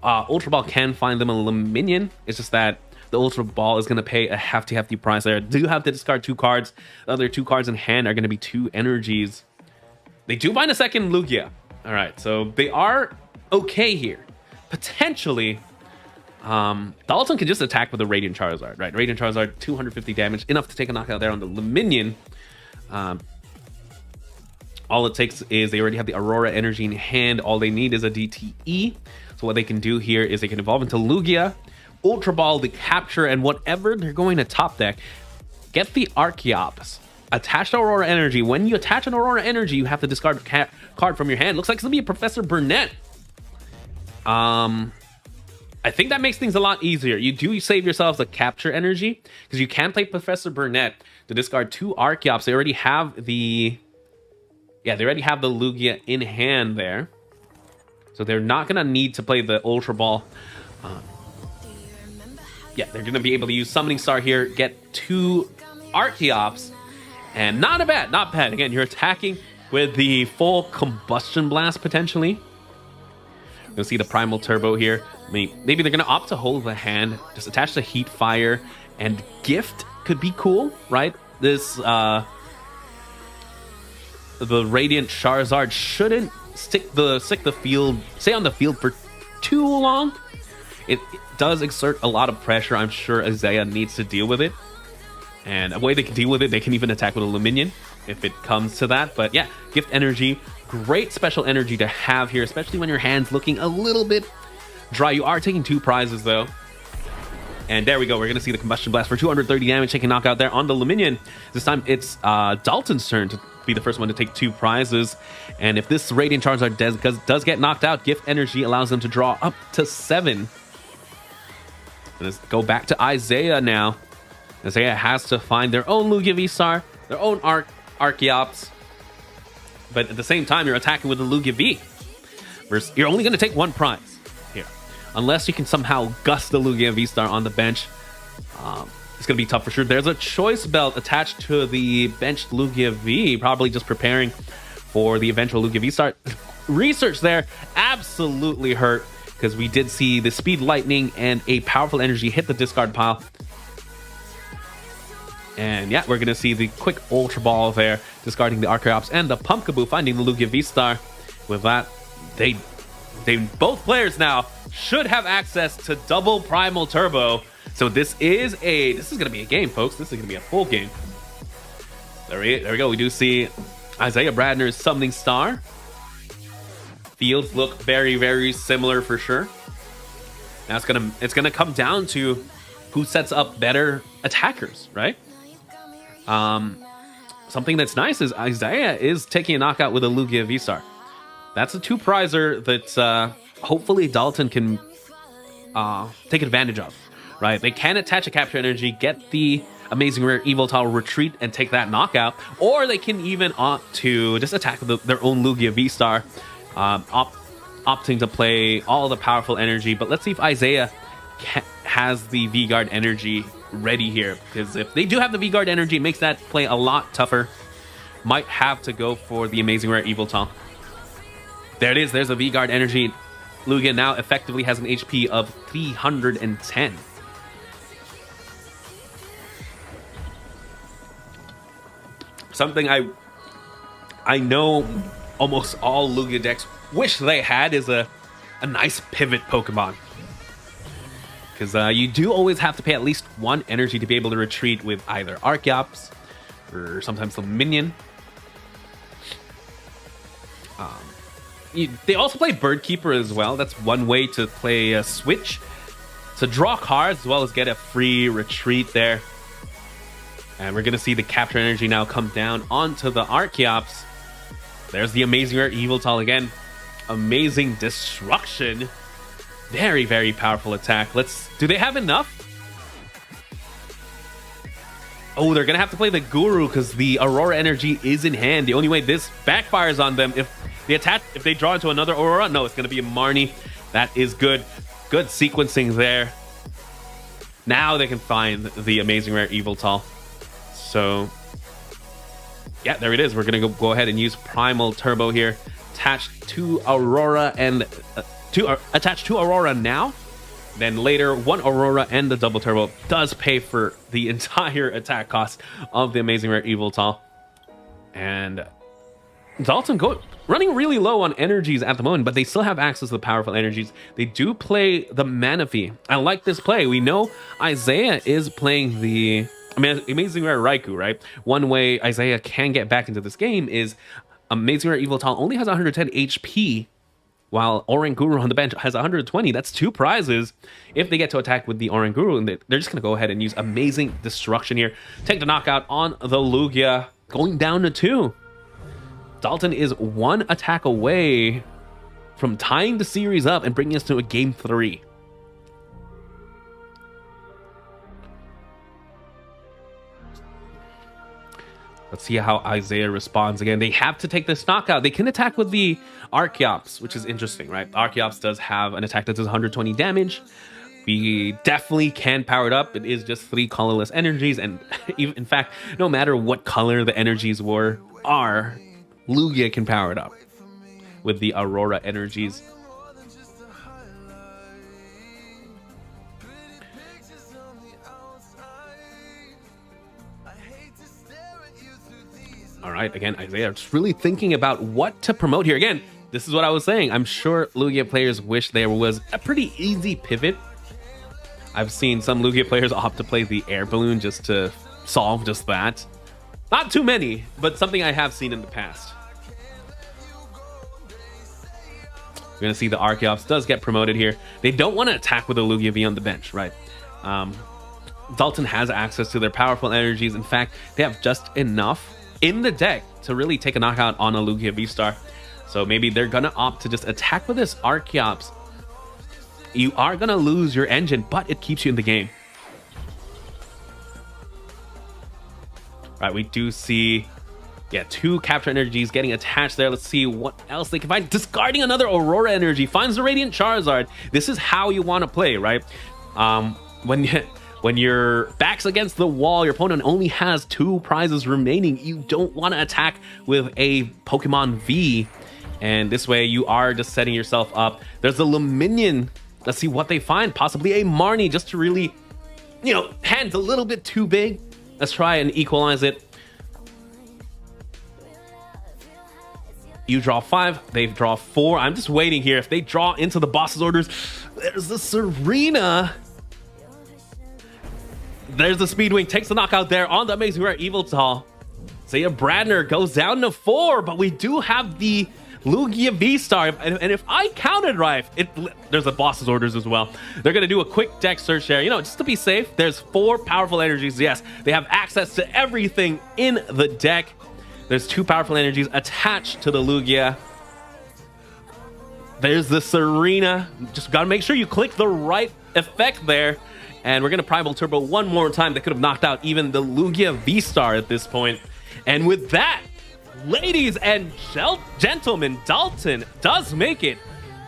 Ultra Ball can find them a Luminion. It's just that the Ultra Ball is going to pay a hefty price there. Do have to discard two cards. The other two cards in hand are going to be two energies. They do find a second Lugia. All right, so they are okay here. Potentially, Dalton can just attack with a Radiant Charizard, right? Radiant Charizard, 250 damage, enough to take a knockout there on the Luminion. All it takes is they already have the Aurora Energy in hand. All they need is a DTE. So what they can do here is they can evolve into Lugia, Ultra Ball, the capture, and whatever they're going to top deck, get the Archeops, attach the Aurora Energy. When you attach an Aurora Energy, you have to discard a card from your hand. Looks like it's going to be a Professor Burnett. I think that makes things a lot easier. You do save yourselves the capture energy, because you can play Professor Burnett to discard two Archeops. They already have the Lugia in hand there. So they're not going to need to play the Ultra Ball. They're going to be able to use Summoning Star here, get two Archeops, and not bad. Again, you're attacking with the full Combustion Blast, potentially. You'll see the Primal Turbo here. Maybe they're going to opt to hold the hand, just attach the Heat Fire, and Gift could be cool, right? This, the Radiant Charizard shouldn't stay on the field for too long. It does exert a lot of pressure. I'm sure Isaiah needs to deal with it. And a way they can deal with it, they can even attack with a Luminion if it comes to that. But yeah, Gift Energy, great special energy to have here, especially when your hand's looking a little bit dry. You are taking two prizes though. And there we go. We're going to see the Combustion Blast for 230 damage, taking knockout there on the Luminion. This time it's Dalton's turn to be the first one to take two prizes. And if this Radiant Charizard does get knocked out, Gift Energy allows them to draw up to 7. Let's go back to Isaiah now. Isaiah has to find their own Lugia V-Star, their own Archeops. But at the same time, you're attacking with the Lugia V. You're only going to take one prize here. Unless you can somehow gust the Lugia V-Star on the bench. It's going to be tough for sure. There's a Choice Belt attached to the benched Lugia V. Probably just preparing for the eventual Lugia V-Star. Research there absolutely hurt, because we did see the Speed Lightning and a Powerful Energy hit the discard pile. And yeah, we're going to see the quick Ultra Ball there, discarding the Archeops and the Pumpkaboo, finding the Lugia V-Star. With that, they both players now should have access to double Primal Turbo. So this is going to be a game, folks. This is going to be a full game. There we go. We do see Isaiah Bradner's Summoning Star. Fields look very, very similar for sure. Now it's gonna come down to who sets up better attackers, right? Something that's nice is Isaiah is taking a knockout with a Lugia V-Star. That's a 2-prizer that hopefully Dalton can take advantage of, right? They can attach a Capture Energy, get the Amazing Rare Evoltal, retreat, and take that knockout, or they can even opt to just attack with their own Lugia V-Star, opting to play all the powerful energy. But let's see if Isaiah has the V-Guard energy ready here, because if they do have the V-Guard energy, it makes that play a lot tougher. Might have to go for the Amazing Rare Evoltal. There it is. There's a V-Guard energy. Lugia now effectively has an HP of 310. Something I know almost all Lugia decks wish they had is a nice pivot Pokemon. Because you do always have to pay at least 1 energy to be able to retreat with either Archeops or sometimes the minion. They also play Birdkeeper as well. That's one way to play a switch. To draw cards as well as get a free retreat there. And we're going to see the Capture Energy now come down onto the Archeops. There's the Amazing Rare Evoltal again. Amazing Destruction. Very, very powerful attack. Do they have enough? Oh, they're going to have to play the Guru because the Aurora Energy is in hand. The only way this backfires on them, if they draw into another Aurora, no, it's going to be a Marnie. That is good. Good sequencing there. Now they can find the Amazing Rare Evoltal. So, yeah, there it is. We're going to go ahead and use Primal Turbo here. Attach to Aurora and... attach to Aurora now, then later 1 Aurora and the double turbo does pay for the entire attack cost of the Amazing Rare Evoltal. And Dalton running really low on energies at the moment, but they still have access to the powerful energies. They do play the Manaphy. I like this play. We know Isaiah is playing the Amazing Rare Raikou, right? One way Isaiah can get back into this game is Amazing Rare Evoltal only has 110 HP, while Oranguru on the bench has 120. That's 2 prizes. If they get to attack with the Oranguru, and they're just going to go ahead and use Amazing Destruction here. Take the knockout on the Lugia, going down to 2. Dalton is 1 attack away from tying the series up and bringing us to a game 3. Let's see how Isaiah responds again. They have to take this knockout. They can attack with the Archeops, which is interesting, right? Archeops does have an attack that does 120 damage. We definitely can power it up. It is just 3 colorless energies. And even, in fact, no matter what color the energies are, Lugia can power it up with the Aurora energies. All right, again, Isaiah just really thinking about what to promote here. Again, this is what I was saying. I'm sure Lugia players wish there was a pretty easy pivot. I've seen some Lugia players opt to play the air balloon just to solve just that. Not too many, but something I have seen in the past. We're going to see the Archeops does get promoted here. They don't want to attack with a Lugia V on the bench, right? Dalton has access to their powerful energies. In fact, they have just enough in the deck to really take a knockout on a Lugia V-Star. So maybe they're going to opt to just attack with this Archeops. You are going to lose your engine, but it keeps you in the game. Right, we do see, 2 Capture Energies getting attached there. Let's see what else they can find. Discarding another Aurora Energy. Finds the Radiant Charizard. This is how you want to play, right? When your back's against the wall, your opponent only has 2 prizes remaining. You don't want to attack with a Pokemon V. And this way you are just setting yourself up. There's a Luminion. Let's see what they find. Possibly a Marnie just to really, hands a little bit too big. Let's try and equalize it. You draw 5, they draw 4. I'm just waiting here. If they draw into the boss's orders, there's the Serena. There's the Speedwing, takes the knockout there on the Amazing Rare Evoltal. Bradner goes down to 4, but we do have the Lugia V-Star. And if I counted right, there's a boss's orders as well. They're going to do a quick deck search there. You know, just to be safe, there's 4 powerful energies. Yes, they have access to everything in the deck. There's 2 powerful energies attached to the Lugia. There's the Serena. Just got to make sure you click the right effect there. And we're going to Primal Turbo one more time. That could have knocked out even the Lugia V-Star at this point. And with that, ladies and gentlemen, Dalton does make it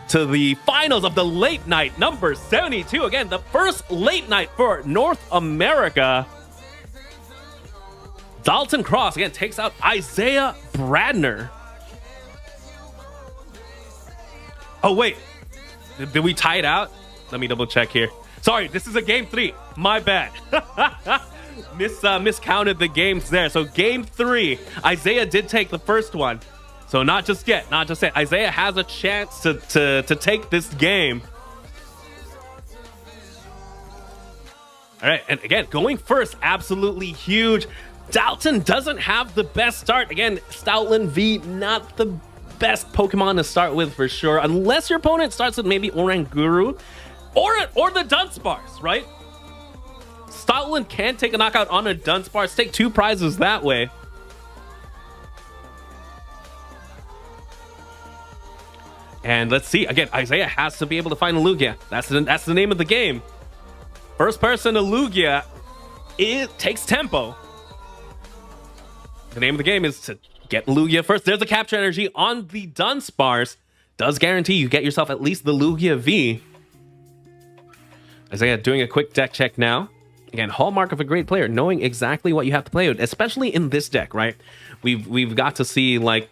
to the finals of the late night number 72. Again, the first late night for North America. Dalton Cross, again, takes out Isaiah Bradner. Oh, wait. Did we tie it out? Let me double check here. Sorry, this is a game 3. My bad. Miscounted the games there. So game 3, Isaiah did take the first one. So not just yet. Isaiah has a chance to take this game. All right, and again, going first, absolutely huge. Dalton doesn't have the best start. Again, Stoutland V, not the best Pokemon to start with for sure. Unless your opponent starts with maybe Oranguru or the Dunsparce, right? Stoutland can take a knockout on a Dunsparce, take 2 prizes that way. And let's see, again, Isaiah has to be able to find a Lugia. That's the name of the game. First person to Lugia, it takes tempo. The name of the game is to get Lugia first. There's a capture energy on the Dunsparce. Does guarantee you get yourself at least the Lugia V. Isaiah doing a quick deck check now. Again, hallmark of a great player, knowing exactly what you have to play with, especially in this deck, right? We've got to see, like,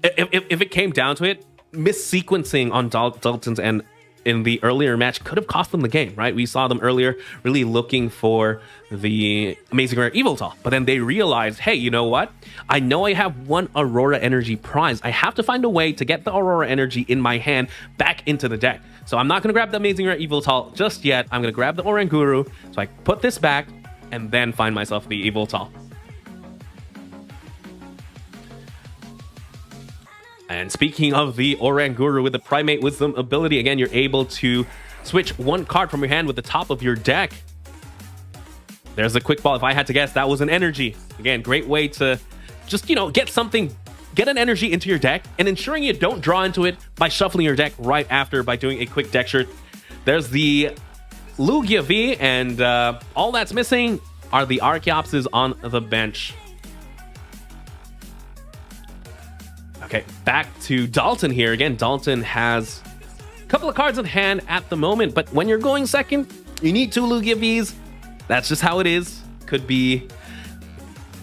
if it came down to it, missequencing on Dalton's end in the earlier match could have cost them the game, right? We saw them earlier really looking for the Amazing Rare Evoltal, but then they realized, hey, you know what? I know I have 1 Aurora Energy prize. I have to find a way to get the Aurora Energy in my hand back into the deck. So I'm not going to grab the Amazing Rare Evoltal just yet. I'm going to grab the Oranguru, so I put this back and then find myself the Evoltal. And speaking of the Oranguru with the Primate Wisdom ability, again, you're able to switch 1 card from your hand with the top of your deck. There's a quick ball. If I had to guess, that was an energy. Again, great way to just, you know, get an energy into your deck and ensuring you don't draw into it by shuffling your deck right after by doing a quick deck search. There's the Lugia V, and all that's missing are the Archeopses on the bench. Okay, back to Dalton here. Again, Dalton has a couple of cards in hand at the moment, but when you're going second, you need 2 Lugia Vs. That's just how it is. Could be...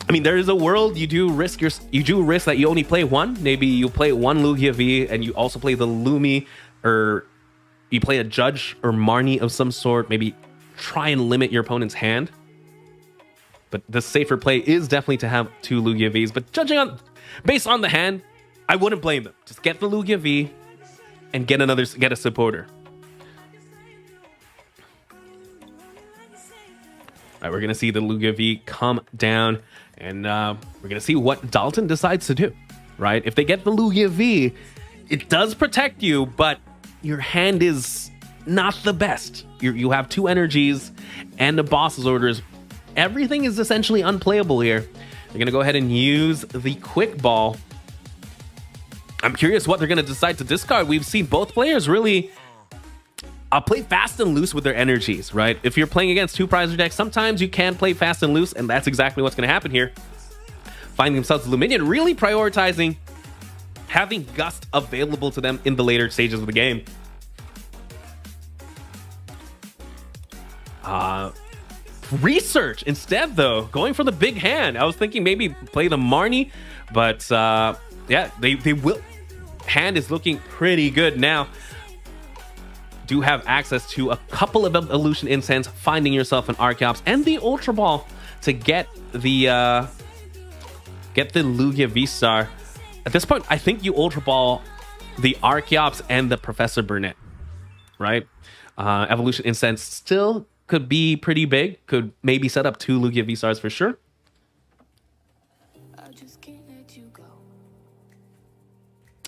I mean, there is a world you do risk that you only play 1. Maybe you play 1 Lugia V and you also play the Lumi, or you play a Judge or Marnie of some sort. Maybe try and limit your opponent's hand. But the safer play is definitely to have 2 Lugia Vs. But based on the hand, I wouldn't blame them. Just get the Lugia V and get a supporter. All right, we're going to see the Lugia V come down, and we're going to see what Dalton decides to do, right? If they get the Lugia V, it does protect you, but your hand is not the best. You have 2 energies and the boss's orders. Everything is essentially unplayable here. They're going to go ahead and use the quick ball. I'm curious what they're going to decide to discard. We've seen both players really play fast and loose with their energies, right? If you're playing against 2 prizer decks, sometimes you can play fast and loose, and that's exactly what's going to happen here. Finding themselves Luminion, really prioritizing having Gust available to them in the later stages of the game. Research instead, though, going for the big hand. I was thinking maybe play the Marnie, but yeah, they will. Hand is looking pretty good now. Do have access to a couple of Evolution Incense, finding yourself an Archeops and the Ultra Ball to get the Lugia V-Star. At this point, I think you Ultra Ball the Archeops and the Professor Burnett, right? Evolution Incense still could be pretty big. Could maybe set up 2 Lugia V-Stars for sure. I just can't let you go.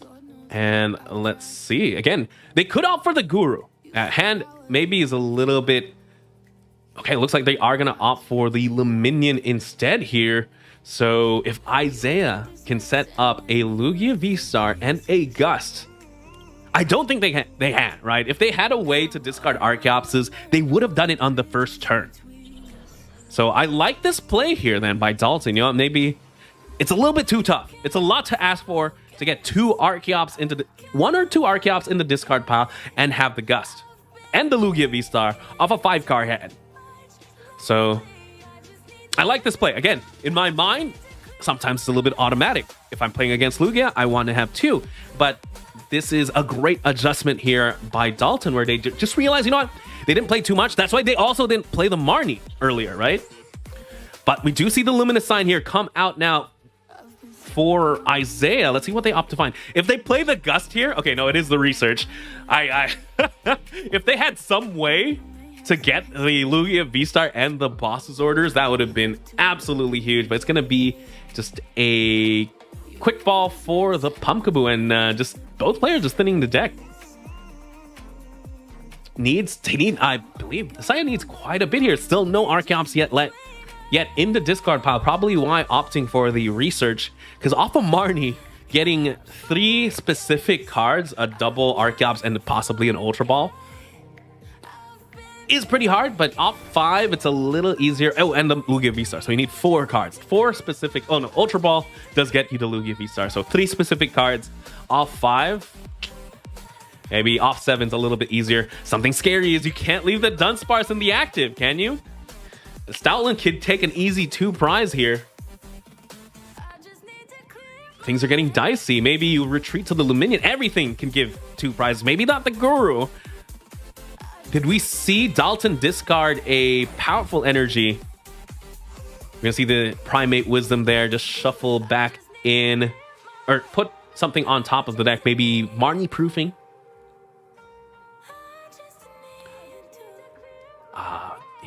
Lord knows And let's see. Again, they could opt for the Guru. Hand maybe is a little bit... Okay, looks like they are going to opt for the Luminion instead here. So if Isaiah can set up a Lugia V-Star and a Gust, I don't think they had, right? If they had a way to discard Archeopses, they would have done it on the first turn. So I like this play here then by Dalton. You know, maybe it's a little bit too tough. It's a lot to ask for to get one or two Archeops in the discard pile and have the Gust and the Lugia V-Star off a 5-card hand. So I like this play. Again, in my mind, sometimes it's a little bit automatic. If I'm playing against Lugia, I want to have 2. But this is a great adjustment here by Dalton, where they just realized, you know what? They didn't play too much. That's why they also didn't play the Marnie earlier, right? But we do see the Luminous Sign here come out now for Isaiah. Let's see what they opt to find. If they play the Gust here, okay, no, it is the research. If they had some way to get the Lugia V-Star and the boss's orders, that would have been absolutely huge. But it's going to be just a quick ball for the Pumpkaboo, and just both players just thinning the deck. I believe Saya needs quite a bit here. Still no Archeops yet in the discard pile. Probably why opting for the research, because off of Marnie, getting 3 specific cards, a double Archeops and possibly an Ultra Ball, is pretty hard. But off 5, it's a little easier. Oh, and the Lugia V-Star. So you need 4 cards. 4 specific. Oh no, Ultra Ball does get you the Lugia V-Star. So 3 specific cards off 5. Maybe off 7's a little bit easier. Something scary is you can't leave the Dunsparce in the active, can you? Stoutland could take an easy 2 prize here. Things are getting dicey. Maybe you retreat to the Luminion. Everything can give 2 prizes. Maybe not the Guru. Did we see Dalton discard a powerful energy? We're gonna see the Primate Wisdom there. Just shuffle back in, or put something on top of the deck. Maybe Marnie Proofing.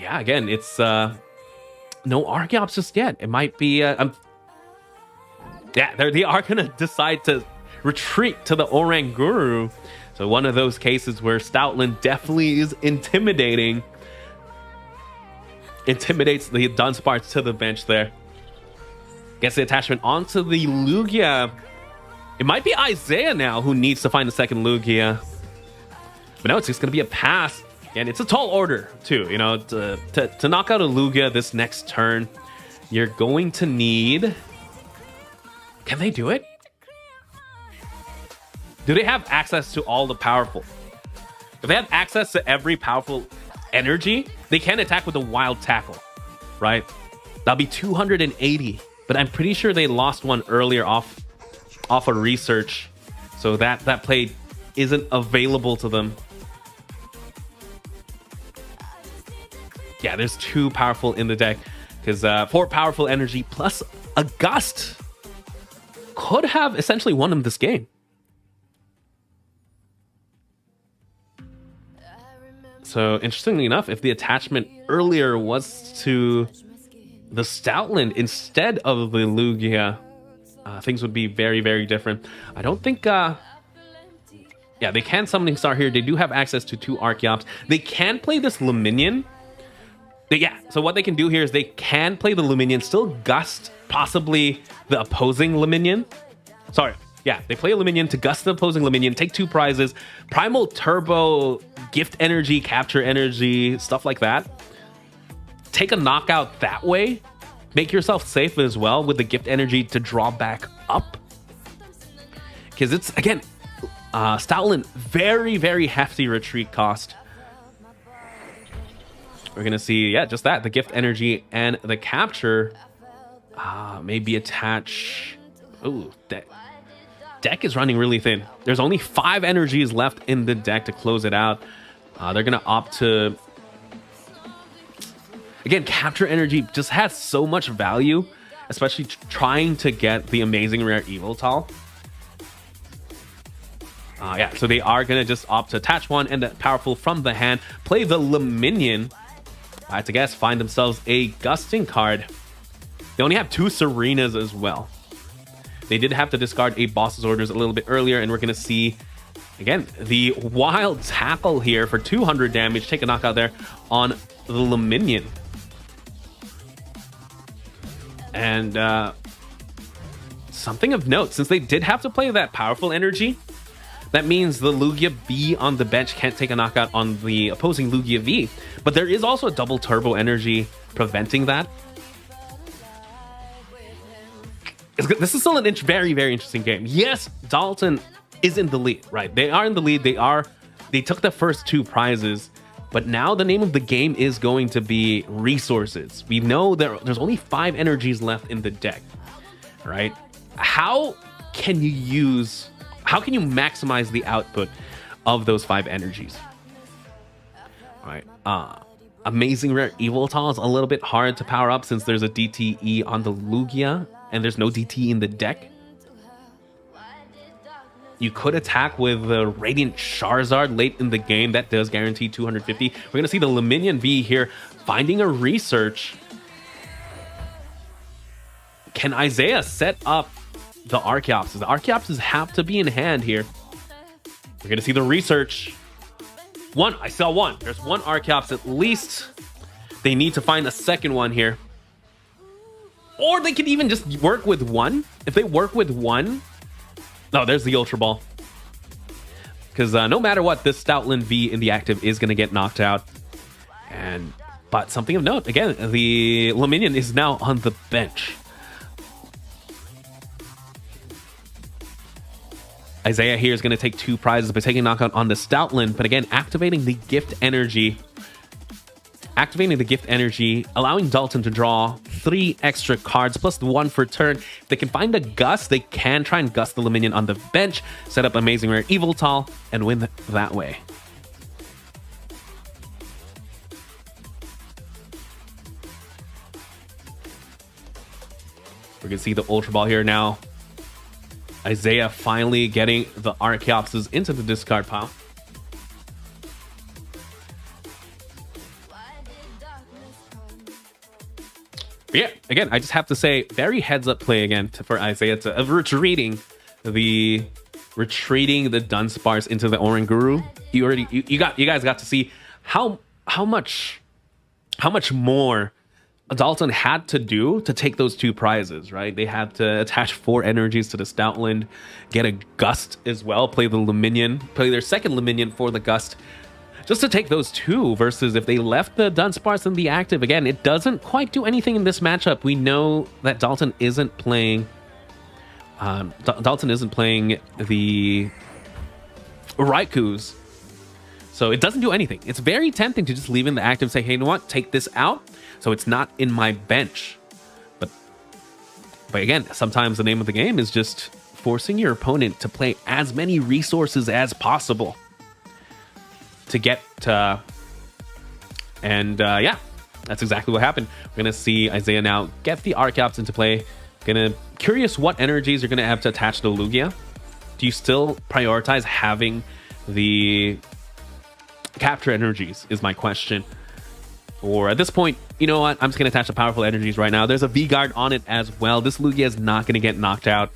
Yeah, again, it's no Archeops just yet. It might be yeah, they are gonna decide to retreat to the Orang Guru. So one of those cases where Stoutland definitely is intimidates the Dunsparce to the bench there. Gets the attachment onto the Lugia. It might be Isaiah now who needs to find the second Lugia. But no, it's just gonna be a pass. And it's a tall order too, you know, to knock out a Lugia this next turn. You're going to need... Can they do it? Do they have access to all the powerful? If they have access to every powerful energy, they can attack with a Wild Tackle, right? That'll be 280. But I'm pretty sure they lost one earlier off a research. So that play isn't available to them. Yeah, there's 2 powerful in the deck, because 4 powerful energy plus a Gust could have essentially won him this game. So interestingly enough, if the attachment earlier was to the Stoutland instead of the Lugia, things would be very, very different. I don't think... yeah, they can Summoning Star here. They do have access to 2 Archeops. They can play this Luminion. Yeah, so what they can do here is they can play the Luminion, still Gust possibly the opposing Luminion. Sorry, yeah, they play a Luminion to Gust the opposing Luminion, take 2 prizes, Primal Turbo, Gift Energy, Capture Energy, stuff like that. Take a knockout that way. Make yourself safe as well with the Gift Energy to draw back up. Because it's, again, Stoutland, very, very hefty retreat cost. We're going to see, yeah, just that. The Gift Energy and the Capture. Maybe attach... Ooh, deck is running really thin. There's only 5 energies left in the deck to close it out. They're going to opt to... Again, Capture Energy just has so much value, especially trying to get the amazing rare Evoltal. Yeah, so they are going to just opt to attach one and the powerful from the hand. Play the Luminion. I had to guess, find themselves a Gusting card. They only have 2 Serenas as well. They did have to discard a boss's orders a little bit earlier, and we're going to see, again, the wild tackle here for 200 damage. Take a knockout there on the Luminion. And something of note, since they did have to play that powerful energy, that means the Lugia B on the bench can't take a knockout on the opposing Lugia V. But there is also a double turbo energy preventing that. This is still a very, very interesting game. Yes, Dalton is in the lead, right? They are in the lead. They took the first 2 prizes, but now the name of the game is going to be resources. We know there's only 5 energies left in the deck, right? How can you maximize the output of those 5 energies? All right. Amazing Rare Evoltal is a little bit hard to power up since there's a DTE on the Lugia and there's no DTE in the deck. You could attack with the Radiant Charizard late in the game. That does guarantee 250. We're going to see the Luminion V here finding a research. Can Isaiah set up the Archeopses? The Archeopses have to be in hand here. We're going to see the research. I saw one. There's one Archeops at least. They need to find a second one here. Or they could even just work with one. If they work with one... No, there's the Ultra Ball. Because no matter what, this Stoutland V in the active is going to get knocked out. But something of note, again, the Luminion is now on the bench. Isaiah here is going to take 2 prizes by taking knockout on the Stoutland, but again, activating the gift energy, allowing Dalton to draw 3 extra cards plus the 1 for turn. If they can find a Gust, they can try and Gust the Luminion on the bench, set up Amazing Rare Evoltal, and win that way. We're going to see the Ultra Ball here now. Isaiah finally getting the Archeopses into the discard pile. But yeah, again, I just have to say, very heads-up play again for Isaiah to retreating the Dunsparce into the Oranguru. You guys got to see how much more Dalton had to do to take those 2 prizes, right? They had to attach 4 energies to the Stoutland, get a Gust as well, play the Luminion, play their second Luminion for the Gust, just to take those 2, versus if they left the Dunsparce in the active, again, it doesn't quite do anything in this matchup. We know that Dalton isn't playing the Raikus, so it doesn't do anything. It's very tempting to just leave in the active and say, hey, you know what, take this out, so it's not in my bench. But again, sometimes the name of the game is just forcing your opponent to play as many resources as possible to get yeah, that's exactly what happened. We're gonna see Isaiah now get the Archeops into play. Curious what energies you're gonna have to attach to Lugia. Do you still prioritize having the capture energies is my question. Or at this point, you know what? I'm just going to attach the powerful energies right now. There's a V-Guard on it as well. This Lugia is not going to get knocked out.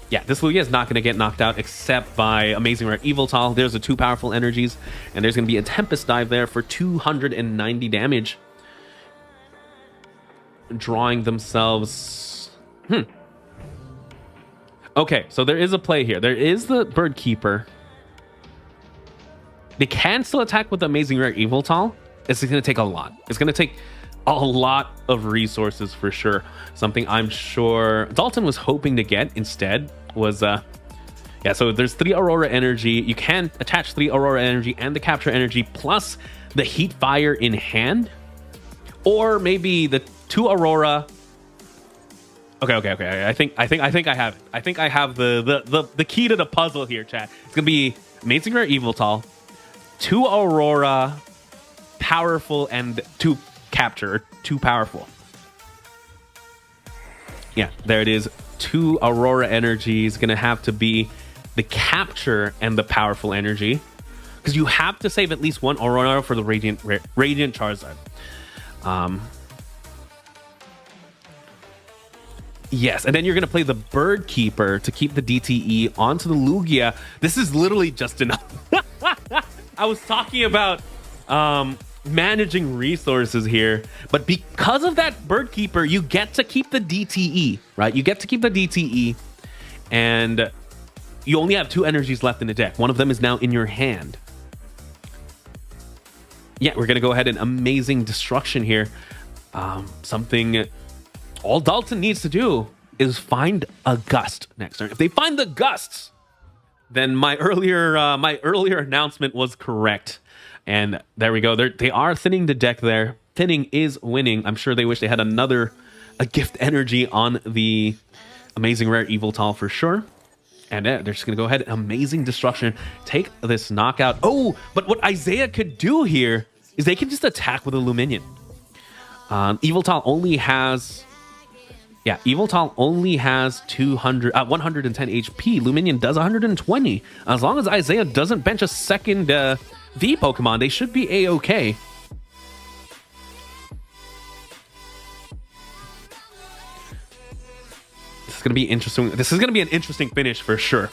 Yeah, this Lugia is not going to get knocked out except by Amazing Rare Evoltal. There's the 2 powerful energies. And there's going to be a Tempest Dive there for 290 damage. Drawing themselves... Okay, so there is a play here. There is the Bird Keeper. They can still attack with the Amazing Rare Evoltal. It's going to take a lot. It's going to take a lot of resources for sure. Something I'm sure Dalton was hoping to get instead was... yeah, so there's 3 Aurora Energy. You can attach 3 Aurora Energy and the Capture Energy plus the Heat Fire in hand. Or maybe the 2 Aurora... Okay. I think I have it. I think I have the key to the puzzle here, chat. It's going to be Amazing Rare Evoltal, 2 Aurora, powerful, and 2 capture, 2 powerful. Yeah, there it is. 2 Aurora energies gonna have to be the capture and the powerful energy, because you have to save at least 1 Aurora for the Radiant Charizard. Yes, and then you're going to play the Bird Keeper to keep the DTE onto the Lugia. This is literally just enough. I was talking about managing resources here, but because of that Bird Keeper, you get to keep the DTE, right? You get to keep the DTE, and you only have 2 energies left in the deck. One of them is now in your hand. Yeah, we're going to go ahead and Amazing Destruction here. Something all Dalton needs to do is find a Gust next turn. If they find the Gusts, then my earlier announcement was correct. And there we go. They are thinning the deck there. Thinning is winning. I'm sure they wish they had a gift energy on the Amazing Rare Evoltal for sure. And they're just going to go ahead. Amazing Destruction. Take this knockout. Oh, but what Isaiah could do here is they can just attack with a Luminion. Evoltal only has... Yeah, Evoltal only has 110 HP. Luminion does 120. As long as Isaiah doesn't bench a second V Pokemon, they should be A-okay. This is going to be interesting. This is going to be an interesting finish for sure.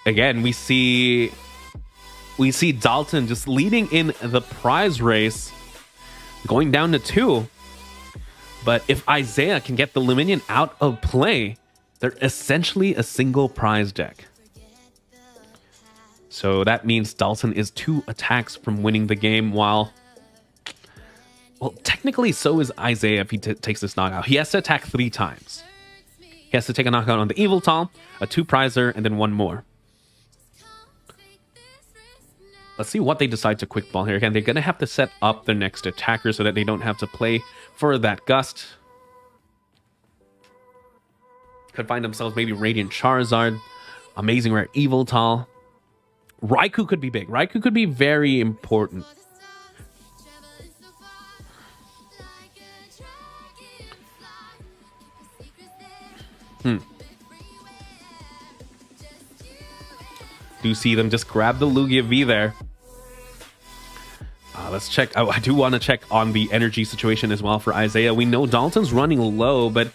Again, we see Dalton just leading in the prize race, going down to 2. But if Isaiah can get the Luminion out of play, they're essentially a single prize deck. So that means Dalton is 2 attacks from winning the game, while... Well, technically so is Isaiah if he takes this knockout. He has to attack 3 times. He has to take a knockout on the Evoltal, a 2-prizer, and then 1 more. Let's see what they decide to quick ball here. Again, they're going to have to set up their next attacker so that they don't have to play for that Gust. Could find themselves maybe Radiant Charizard, Amazing Rare Evoltal. Raikou could be big. Raikou could be very important. Do see them just grab the Lugia V there. Let's check. I do want to check on the energy situation as well for Isaiah. We know Dalton's running low, but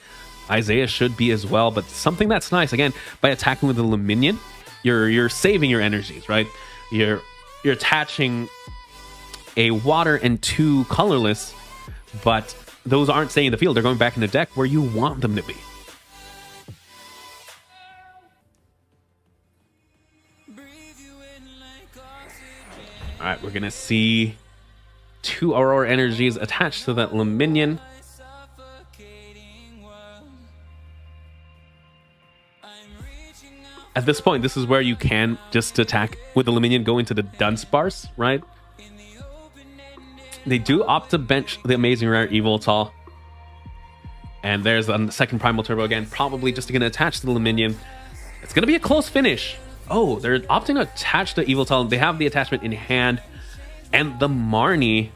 Isaiah should be as well. But something that's nice, again, by attacking with the Luminion, you're saving your energies, right? You're attaching a water and 2 colorless, but those aren't staying in the field. They're going back in the deck where you want them to be. All right, we're going to see 2 Aurora energies attached to that Luminion. At this point, this is where you can just attack with the Luminion, go into the Dunsparce, right? They do opt to bench the Amazing Rare Evoltal. And there's the second Primal Turbo again, probably just going to attach to the Luminion. It's going to be a close finish. Oh, they're opting to attach the Evoltal. They have the attachment in hand. And the Marnie,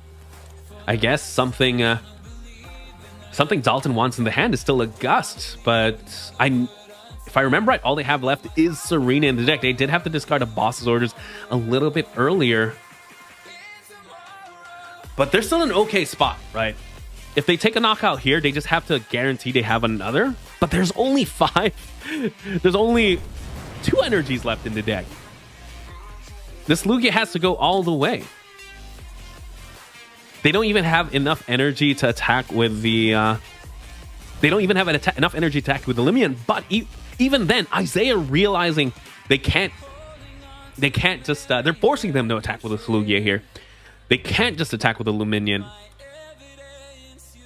I guess something Dalton wants in the hand is still a Gust. But if I remember right, all they have left is Serena in the deck. They did have to discard a Boss's Orders a little bit earlier. But they're still in an okay spot, right? If they take a knockout here, they just have to guarantee they have another. But there's only 5. There's only 2 energies left in the deck. This Lugia has to go all the way. They don't even have enough energy to attack with the... they don't even have enough energy to attack with the Luminion. But even then, Isaiah realizing they can't just... they're forcing them to attack with this Lugia here. They can't just attack with the Luminion.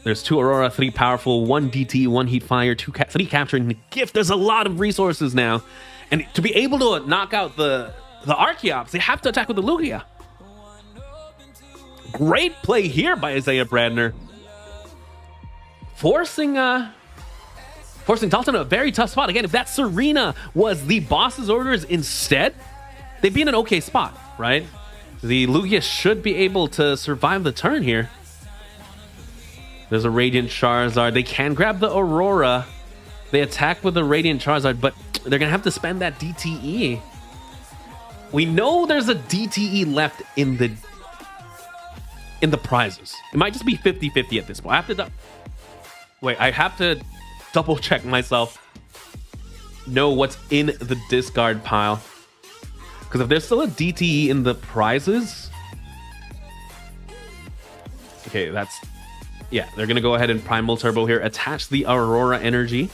There's 2 Aurora, 3 powerful, 1 DT, 1 Heat Fire, 3 capturing the gift. There's a lot of resources now. And to be able to knock out the Archeops, they have to attack with the Lugia. Great play here by Isaiah Bradner. Forcing Dalton a very tough spot. Again, if that Serena was the Boss's Orders instead, they'd be in an okay spot, right? The Lugia should be able to survive the turn here. There's a Radiant Charizard. They can grab the Aurora. They attack with the Radiant Charizard, but they're going to have to spend that DTE. We know there's a DTE left in the... in the prizes. It might just be 50-50 at this point. I have to double check myself. Know what's in the discard pile. Because if there's still a DTE in the prizes... Okay, that's... Yeah, they're going to go ahead and Primal Turbo here. Attach the Aurora Energy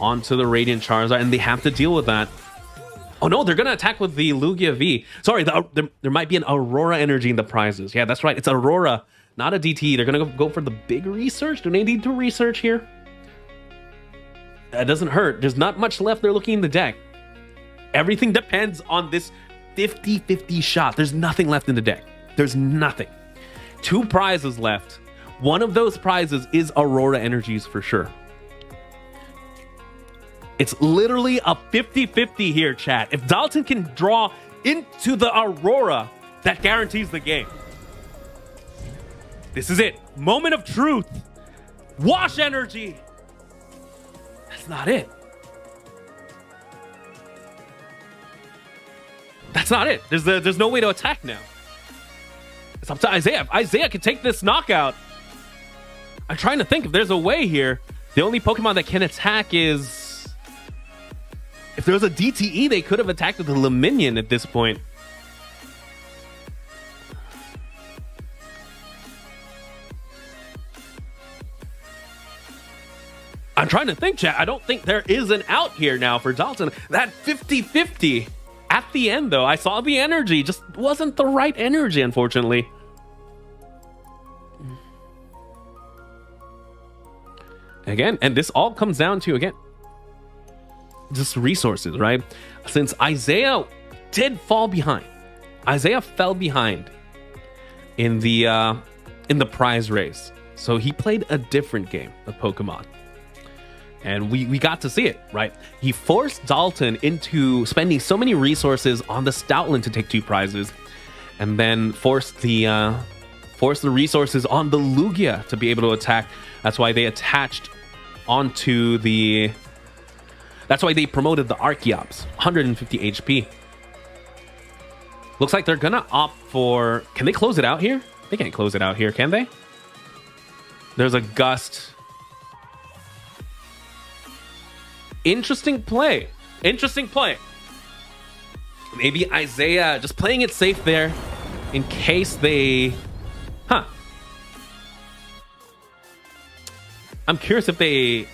onto the Radiant Charizard, and they have to deal with that. Oh no, they're going to attack with the Lugia V. Sorry, there might be an Aurora Energy in the prizes. Yeah, that's right. It's Aurora, not a DTE. They're going to go for the big research. Do they need to research here? That doesn't hurt. There's not much left. They're looking in the deck. Everything depends on this 50-50 shot. There's nothing left in the deck. There's nothing. 2 prizes left. One of those prizes is Aurora Energies for sure. It's literally a 50-50 here, chat. If Dalton can draw into the Aurora, that guarantees the game. This is it. Moment of truth. Wash Energy. That's not it. That's not it. There's no way to attack now. It's up to Isaiah. Isaiah can take this knockout. I'm trying to think if there's a way here. The only Pokemon that can attack is... If there was a DTE, they could have attacked with the Luminion at this point. I'm trying to think, chat. I don't think there is an out here now for Dalton. That 50-50. At the end, though, I saw the energy. Just wasn't the right energy, unfortunately. Again, and this all comes down to, again, just resources, right? Since Isaiah did fall behind. Isaiah fell behind in the prize race. So he played a different game of Pokemon. And we got to see it, right? He forced Dalton into spending so many resources on the Stoutland to take 2 prizes, and then forced the resources on the Lugia to be able to attack. That's why they attached onto the... That's why they promoted the Archeops, 150 HP. Looks like they're gonna opt for... Can they close it out here? They can't close it out here, can they? There's a Gust... Interesting play. Interesting play. Maybe Isaiah just playing it safe there in case they... Huh. I'm curious if they...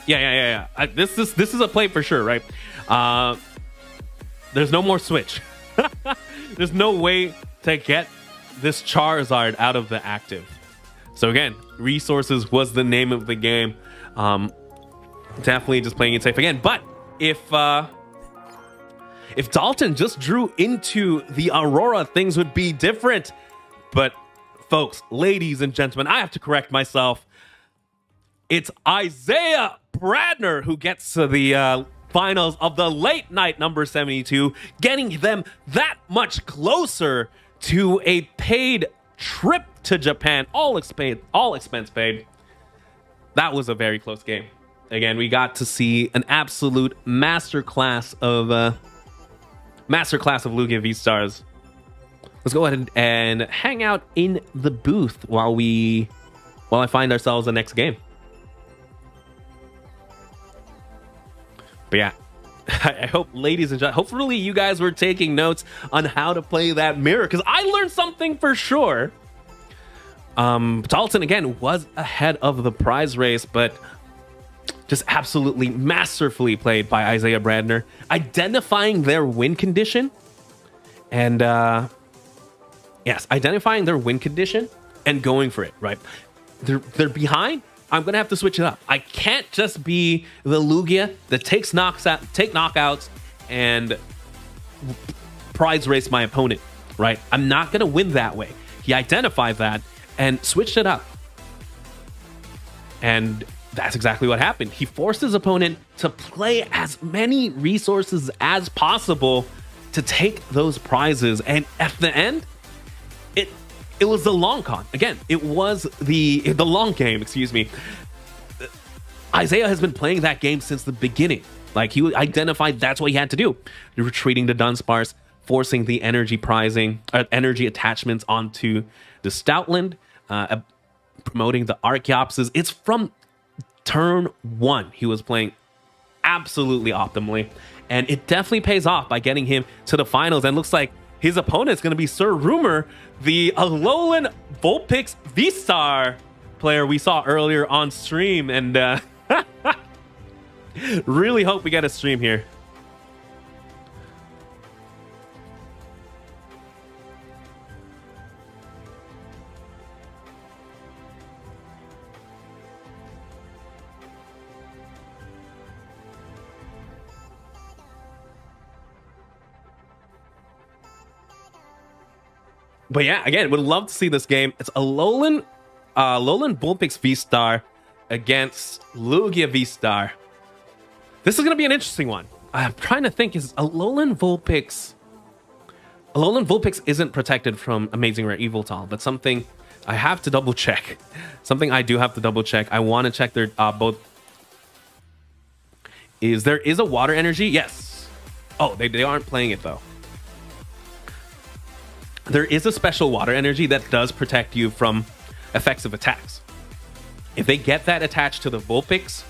Yeah. This is a play for sure, right? There's no more switch. There's no way to get this Charizard out of the active. So again, resources was the name of the game. Definitely just playing it safe again. But if Dalton just drew into the Aurora, things would be different. But folks, ladies and gentlemen, I have to correct myself. It's Isaiah Bradner who gets to the finals of the late night number 72, getting them that much closer to a paid trip to Japan, all expense paid. That was a very close game. Again, we got to see an absolute masterclass of Lugia V-Stars. Let's go ahead and hang out in the booth while I find ourselves the next game. But yeah, I hope, ladies and gentlemen, hopefully you guys were taking notes on how to play that mirror, because I learned something for sure. Dalton, again, was ahead of the prize race, but just absolutely masterfully played by Isaiah Bradner, identifying their win condition. And yes, identifying their win condition and going for it, right? They're behind. I'm going to have to switch it up. I can't just be the Lugia that take knockouts and prize race my opponent, right? I'm not going to win that way. He identified that and switched it up. And that's exactly what happened. He forced his opponent to play as many resources as possible to take those prizes. And at the end, it was the long con. Again, it was the long game, excuse me. Isaiah has been playing that game since the beginning. Like, he identified that's what he had to do. Retreating to Dunsparce, forcing the energy prizing, energy attachments onto the Stoutland, promoting the Archeopsis. It's from turn 1 he was playing absolutely optimally, and it definitely pays off by getting him to the finals. And looks like his opponent is going to be Sir Rumor, the Alolan Vulpix V-Star player we saw earlier on stream, and really hope we get a stream here. But yeah, again, would love to see this game. It's Alolan Vulpix V-Star against Lugia V-Star. This is going to be an interesting one. I'm trying to think, is Alolan Vulpix isn't protected from Amazing Rare Evoltal, but something I have to double check. Something I do have to double check. I want to check their both. There is a water energy? Yes. Oh, they aren't playing it though. There is a special water energy that does protect you from effects of attacks. If they get that attached to the Vulpix,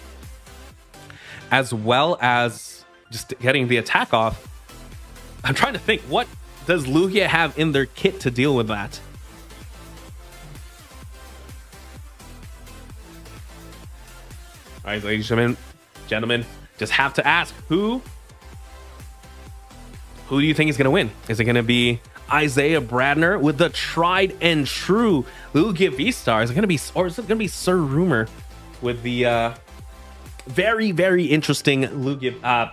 as well as just getting the attack off, I'm trying to think, what does Lugia have in their kit to deal with that? All right, ladies and gentlemen, just have to ask, who do you think is going to win? Is it going to be Isaiah Bradner with the tried and true Lugia V-Star? Is it going to be, or is it going to be Sir Rumor with the very, very interesting Lugia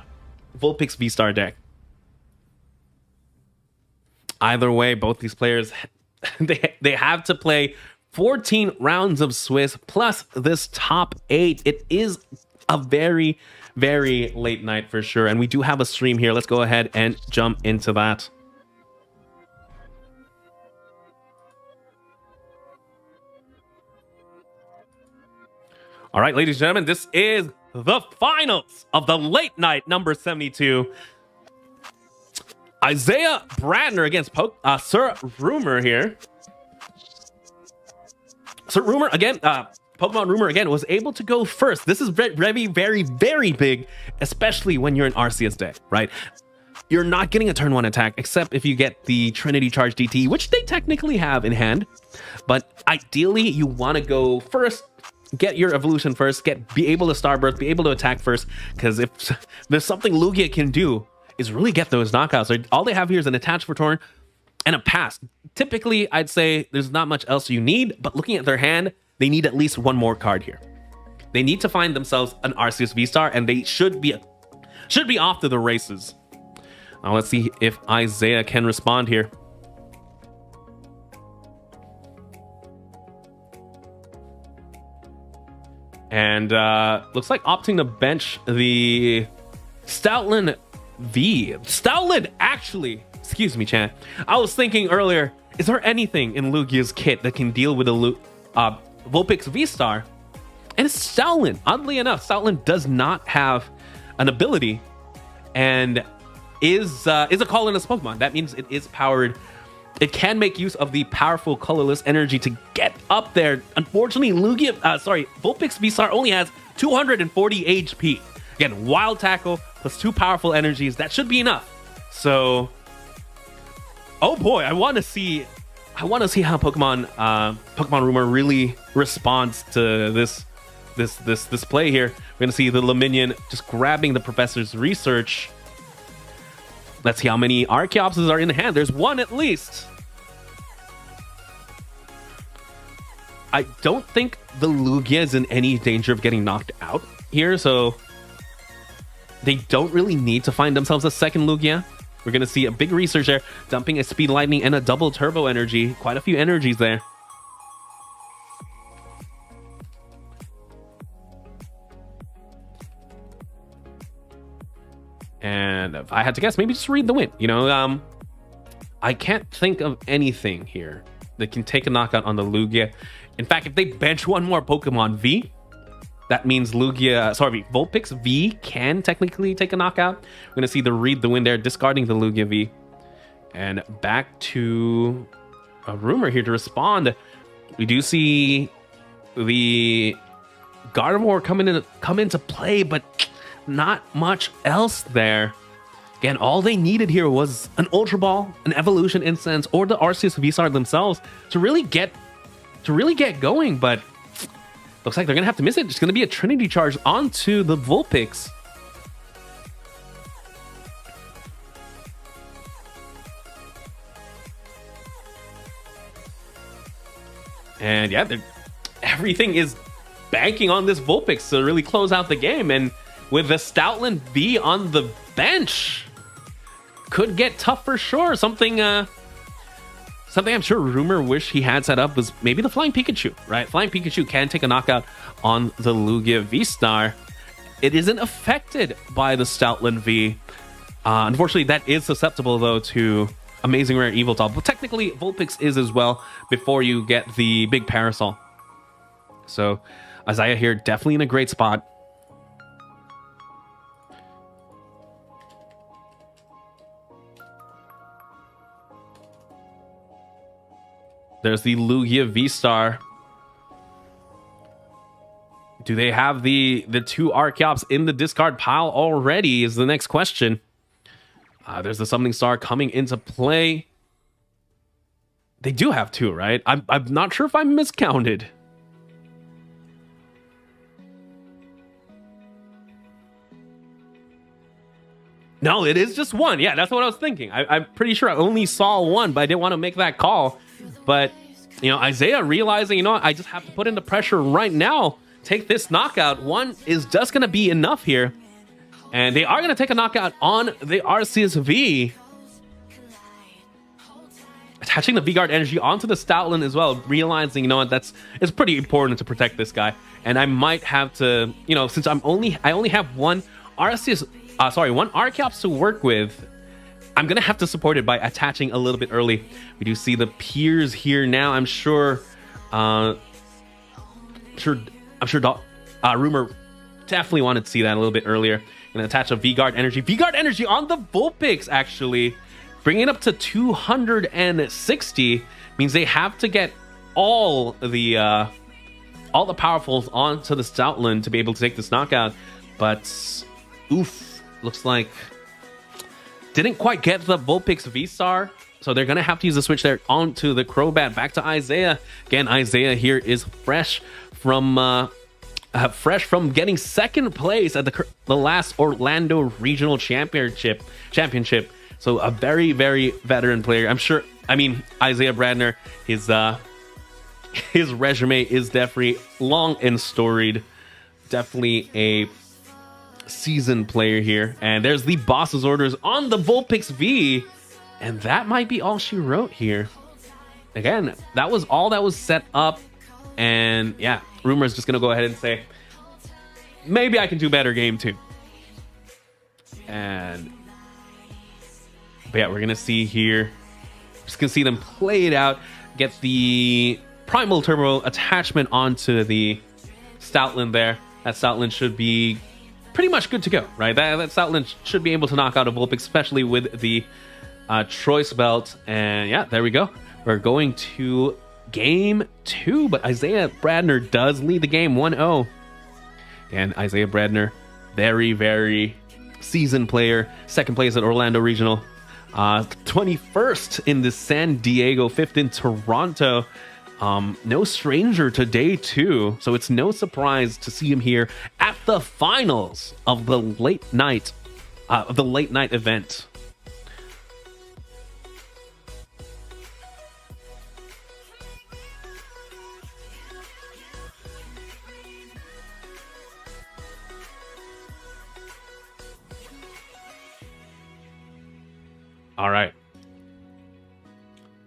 Vulpix V-Star deck? Either way, both these players, they have to play 14 rounds of Swiss plus this top 8. It is a very, very late night for sure, and we do have a stream here. Let's go ahead and jump into that. All right, ladies and gentlemen, this is the finals of the late night number 72. Isaiah Bradner against Sir Rumor here. Sir Rumor again, Pokemon Rumor again was able to go first. This is very, very, very big, especially when you're in Arceus deck, right? You're not getting a turn 1 attack, except if you get the Trinity Charge DT, which they technically have in hand. But ideally, you want to go first, get your evolution first, be able to Starburst, be able to attack first, because if there's something Lugia can do, is really get those knockouts. All they have here is an attach for turn and a pass. Typically, I'd say there's not much else you need, but looking at their hand, they need at least one more card here. They need to find themselves an Arceus V-Star, and they should be off to the races. Now let's see if Isaiah can respond here. And looks like opting to bench the Stoutland V. Stoutland, actually, excuse me, chat. I was thinking earlier, is there anything in Lugia's kit that can deal with a Vulpix V-Star? And it's Stoutland. Oddly enough, Stoutland does not have an ability and is a colorless Pokemon. That means it is powered. It can make use of the powerful colorless energy to get up there. Unfortunately, Vulpix V-Star only has 240 HP. Again, Wild Tackle plus 2 powerful energies. That should be enough. So, oh boy, I want to see how Pokemon Rumor really responds to this play here. We're gonna see the Luminion just grabbing the professor's research. Let's see how many Archeopses are in the hand. There's one at least. I don't think the Lugia is in any danger of getting knocked out here, so they don't really need to find themselves a second Lugia. We're going to see a big research there, dumping a Speed Lightning and a double Turbo Energy. Quite a few energies there. And if I had to guess, maybe just read the wind. You know, I can't think of anything here that can take a knockout on the Lugia. In fact, if they bench one more Pokemon V, that means Vulpix V can technically take a knockout. We're going to see the read the wind there, discarding the Lugia V. And back to a rumor here to respond. We do see the Gardevoir come into play, but not much else there. Again, all they needed here was an Ultra Ball, an Evolution Incense, or the Arceus V-Star themselves to really get going, but looks like they're gonna have to miss it. It's gonna be a Trinity Charge onto the Vulpix. And yeah, everything is banking on this Vulpix to really close out the game. And with the Stoutland V on the bench, could get tough for sure. Something I'm sure Rumor wish he had set up was maybe the Flying Pikachu, right? Flying Pikachu can take a knockout on the Lugia V-Star. It isn't affected by the Stoutland V. Unfortunately, that is susceptible, though, to Amazing Rare Evoltop. But technically, Vulpix is as well before you get the big Parasol. So, Isaiah here definitely in a great spot. There's the Lugia V-Star. Do they have the two Archeops in the discard pile already is the next question. There's the Summoning Star coming into play. They do have two, right? I'm not sure if I miscounted. No, it is just one. Yeah, that's what I was thinking. I'm pretty sure I only saw one, but I didn't want to make that call. But, you know, Isaiah realizing, you know what, I just have to put in the pressure right now. Take this knockout. One is just going to be enough here. And they are going to take a knockout on the Arceus V. Attaching the V-Guard energy onto the Stoutland as well. Realizing, you know what, it's pretty important to protect this guy. And I might have to, you know, since I only have one Arceus, one Archeops to work with, I'm going to have to support it by attaching a little bit early. We do see the peers here now. I'm sure Rumor definitely wanted to see that a little bit earlier. Gonna attach a V-Guard energy. V-Guard energy on the Vulpix, actually. Bringing it up to 260 means they have to get all the powerfuls onto the Stoutland to be able to take this knockout. But oof, looks like didn't quite get the Vulpix V-Star. So they're gonna have to use the switch there onto the Crobat. Back to Isaiah. Again, Isaiah here is fresh from getting second place at the last Orlando Regional Championship. So a very, very veteran player. I'm sure. I mean, Isaiah Bradner, his resume is definitely long and storied. Definitely a seasoned player here. And there's the boss's orders on the Vulpix V, and that might be all she wrote here. Again, that was all that was set up. And yeah, Rumor is just going to go ahead and say, maybe I can do better game 2. But yeah, we're going to see here. Just going to see them play it out. Get the Primal Turbo attachment onto the Stoutland there. That Stoutland should be pretty much good to go, right? That Stoutland should be able to knock out a Vulpix, especially with the Choice Belt. And yeah, there we go. We're going to game 2, but Isaiah Bradner does lead the game 1-0. And Isaiah Bradner, very, very seasoned player. Second place at Orlando Regional. 21st in the San Diego, 5th in Toronto. No stranger to day 2, so it's no surprise to see him here at the finals of the late night event. All right.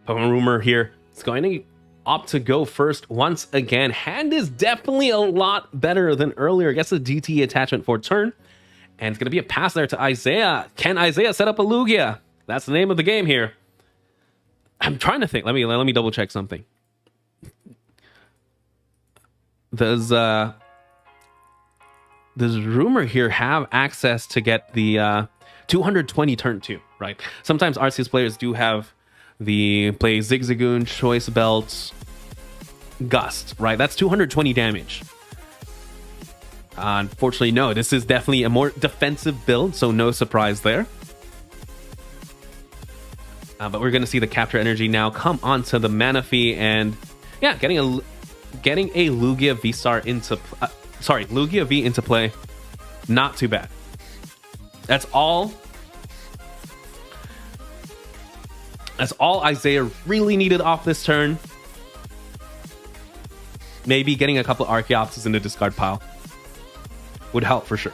Pokemon Rumor here. It's going to opt to go first once again. Hand is definitely a lot better than earlier. Gets a DT attachment for turn. And it's going to be a pass there to Isaiah. Can Isaiah set up a Lugia? That's the name of the game here. I'm trying to think. Let me double check something. Does Rumor here have access to get the 220 turn 2, right? Sometimes Arceus players do have the play Zigzagoon, Choice Belts, Gust, right? That's 220 damage. Unfortunately, no. This is definitely a more defensive build, so no surprise there. But we're going to see the capture energy now come onto the Manaphy, and yeah, getting a Lugia V-Star into Lugia V into play. Not too bad. That's all Isaiah really needed off this turn. Maybe getting a couple of Archeopsis in the discard pile would help for sure.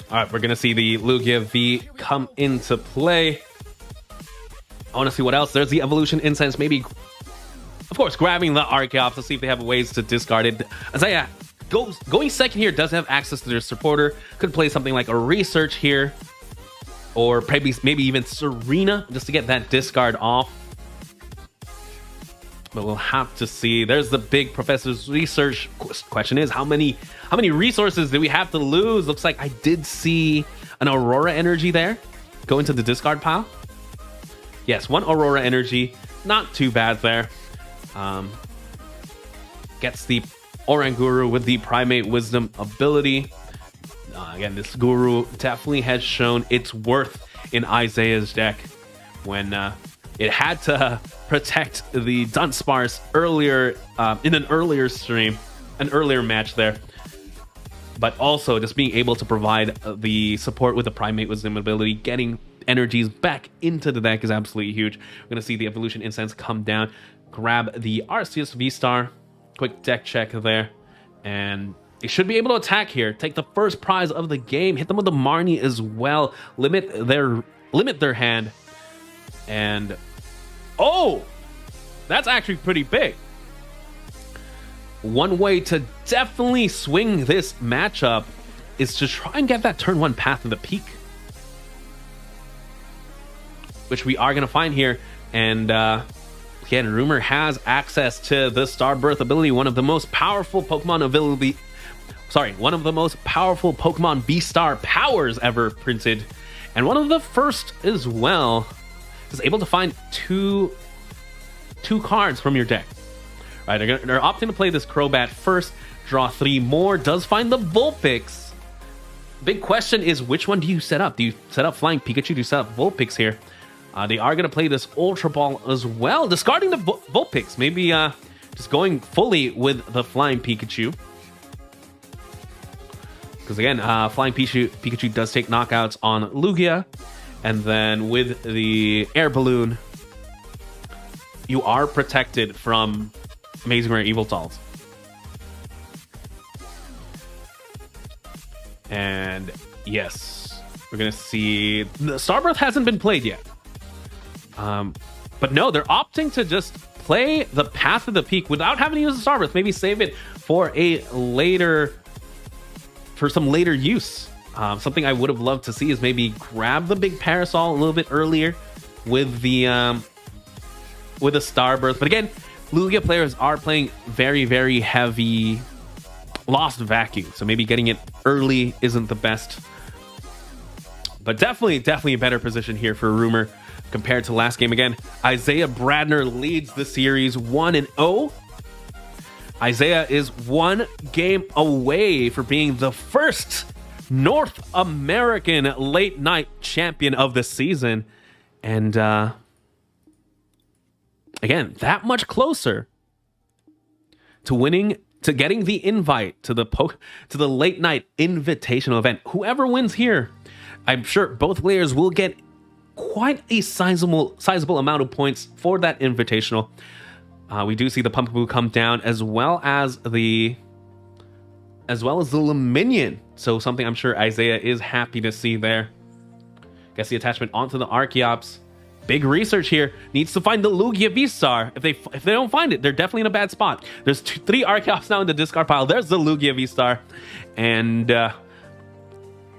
All right, we're going to see the Lugia V come into play. I want to see what else. There's the Evolution Incense. Maybe, of course, grabbing the Archeops to see if they have ways to discard it. Isaiah going second here does have access to their supporter. Could play something like a Research here. Or maybe even Serena just to get that discard off. But we'll have to see. There's the big Professor's Research. Question is, how many resources do we have to lose? Looks like I did see an Aurora Energy there go into the discard pile. Yes, one Aurora Energy. Not too bad there. Gets the Oranguru with the Primate Wisdom ability. Again, this Guru definitely has shown its worth in Isaiah's deck when it had to protect the Dunsparce earlier in an earlier stream, an earlier match there. But also just being able to provide the support with the Primate Wisdom ability, getting energies back into the deck is absolutely huge. We're going to see the Evolution Incense come down, grab the Arceus V-Star, quick deck check there, and they should be able to attack here, take the first prize of the game, hit them with the Marnie as well, limit their hand, and oh, that's actually pretty big. One way to definitely swing this matchup is to try and get that turn 1 Path of the Peak, which we are going to find here. And again, Rumor has access to the Starbirth ability, one of the most powerful Pokemon V-Star powers ever printed, and one of the first as well. Is able to find two cards from your deck. Right, they're opting to play this Crobat first, draw 3 more, does find the Vulpix. Big question is, which one do you set up? Do you set up Flying Pikachu? Do you set up Vulpix here? They are going to play this Ultra Ball as well, discarding the Vulpix. Maybe just going fully with the Flying Pikachu. Because again, Flying Pikachu does take knockouts on Lugia. And then with the Air Balloon, you are protected from Amazing Rare Evoltals. And yes, we're going to see... The Starbirth hasn't been played yet. But no, they're opting to just play the Path of the Peak without having to use the Starbirth. Maybe save it for some later use. Something I would have loved to see is maybe grab the big Parasol a little bit earlier with the Starbirth. But again, Lugia players are playing very, very heavy Lost Vacuum, so maybe getting it early isn't the best. But definitely a better position here for Rumor compared to last game. Again, Isaiah Bradner leads the series 1-0. Isaiah is 1 game away for being the first North American late night champion of the season. And again, that much closer to getting the invite to the late night invitational event. Whoever wins here, I'm sure both players will get quite a sizable amount of points for that invitational. We do see the Pumpkaboo come down, as well as the Luminion. So something I'm sure Isaiah is happy to see there. Gets the attachment onto the Archeops. Big research here. Needs to find the Lugia V-Star. If they don't find it, they're definitely in a bad spot. There's 3 Archeops now in the discard pile. There's the Lugia V-Star. And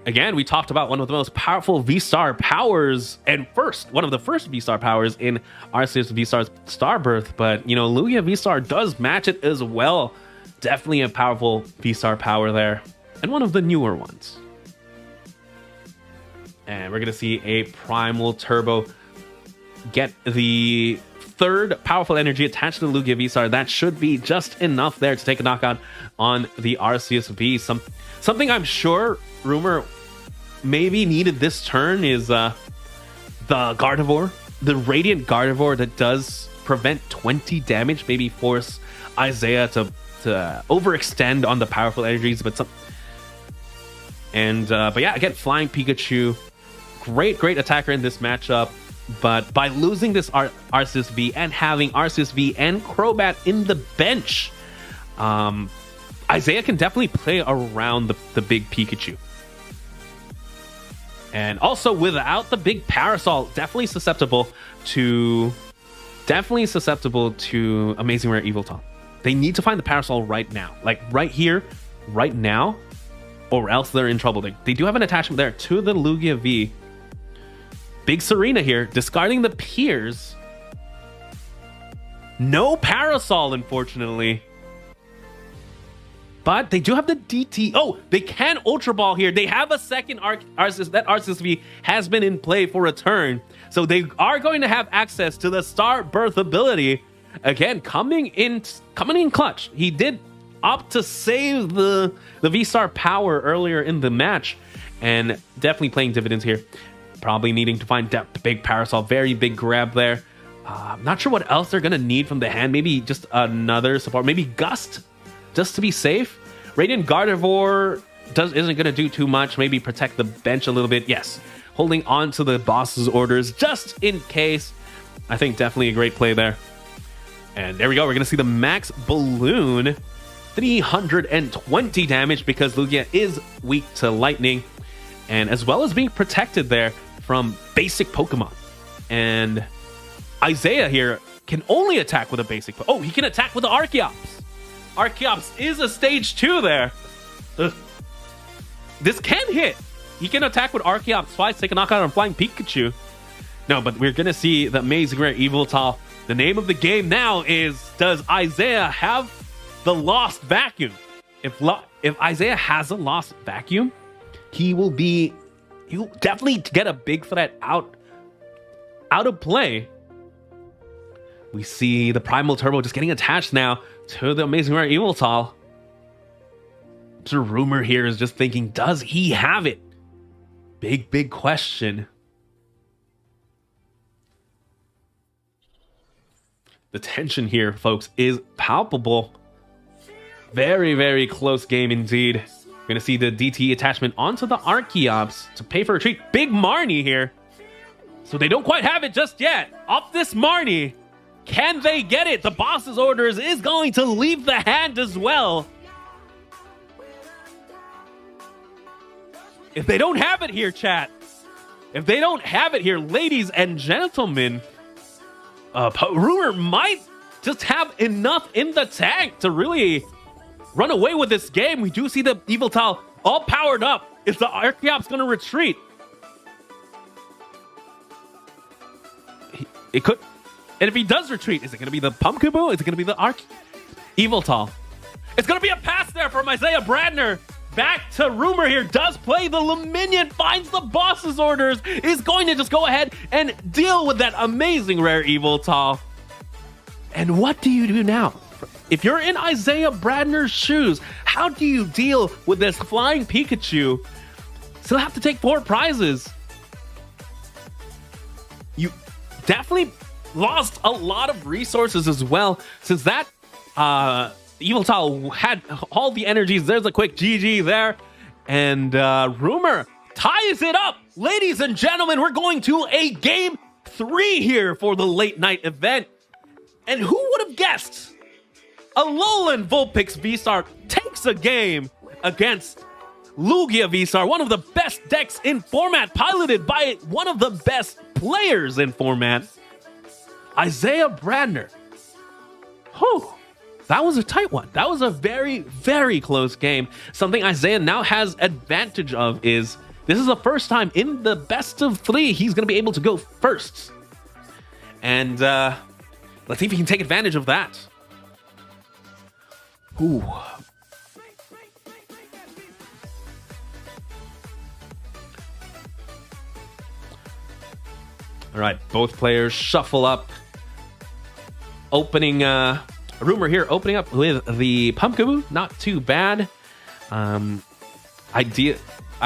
again, we talked about one of the most powerful V-Star powers and one of the first V-Star powers in Arceus V-Star's Starbirth, but you know, Lugia V-Star does match it as well. Definitely a powerful V-Star power there, and one of the newer ones. And we're gonna see a Primal Turbo get the third powerful energy attached to the Lugia V-Star. That should be just enough there to take a knockout on the Arceus V. Something I'm sure Rumor maybe needed this turn is the Gardevoir, the Radiant Gardevoir that does prevent 20 damage, maybe force Isaiah to overextend on the powerful energies, but yeah, again, Flying Pikachu, great attacker in this matchup. But by losing this Arceus V and having Arceus V and Crobat in the bench, Isaiah can definitely play around the big Pikachu. And also, without the big Parasol, definitely susceptible to Amazing Rare Eviltal. They need to find the Parasol right now. Like, right here, right now, or else they're in trouble. They do have an attachment there to the Lugia V. Big Serena here, discarding the Piers. No Parasol, unfortunately. But they do have the DT. Oh, they can Ultra Ball here. They have a second Arceus. That Arceus V has been in play for a turn. So they are going to have access to the Star Birth ability. Again, coming in clutch. He did opt to save the V-Star power earlier in the match. And definitely playing dividends here. Probably needing to find depth, big Parasol, very big grab there. I'm not sure what else they're going to need from the hand. Maybe just another support. Maybe Gust, just to be safe. Radiant Gardevoir isn't going to do too much. Maybe protect the bench a little bit. Yes, holding on to the boss's orders just in case. I think definitely a great play there. And there we go. We're going to see the Max Balloon. 320 damage because Lugia is weak to lightning. And as well as being protected there from basic Pokemon. And Isaiah here can only attack with a basic. Oh, he can attack with the Archeops. Archeops is a stage 2 there. This can hit. He can attack with Archeops twice, take a knockout on Flying Pikachu. No, but we're going to see the Amazing Rare Eviltal. The name of the game now is, does Isaiah have the Lost Vacuum? If Isaiah has a Lost Vacuum, he'll definitely get a big threat out of play. We see the Primal Turbo just getting attached now to the Amazing Rare Eviltal. The Rumor here is just thinking, does he have it? Big question. The tension here, folks, is palpable. Very close game indeed. We're going to see the DT attachment onto the Archeops to pay for a treat. Big Marnie here. So they don't quite have it just yet. Up this Marnie. Can they get it? The boss's orders is going to leave the hand as well. If they don't have it here, chat. If they don't have it here, ladies and gentlemen, Rumor might just have enough in the tank to really run away with this game. We do see the Eviltal all powered up. Is the Archeops going to retreat? It could. And if he does retreat, is it going to be the Pumpkaboo? Is it going to be the Eviltal? It's going to be a pass there from Isaiah Bradner. Back to Rumor here. Does play the Luminion. Finds the boss's orders. Is going to just go ahead and deal with that Amazing Rare Eviltal. And what do you do now? If you're in Isaiah Bradner's shoes, how do you deal with this Flying Pikachu? Still have to take 4 prizes. You definitely lost a lot of resources as well, since that Eviltal had all the energies. There's a quick GG there. And Rumor ties it up. Ladies and gentlemen, we're going to a game 3 here for the late night event. And who would have guessed? Alolan Vulpix V-Star takes a game against Lugia V-Star, one of the best decks in format, piloted by one of the best players in format, Isaiah Bradner. Whew, that was a tight one. That was a very close game. Something Isaiah now has advantage of is This is the first time in the best of 3 he's going to be able to go first. And let's see if he can take advantage of that. Ooh. All right, both players shuffle up. Opening, Rumor here, opening up with the Pumpkaboo. Not too bad. I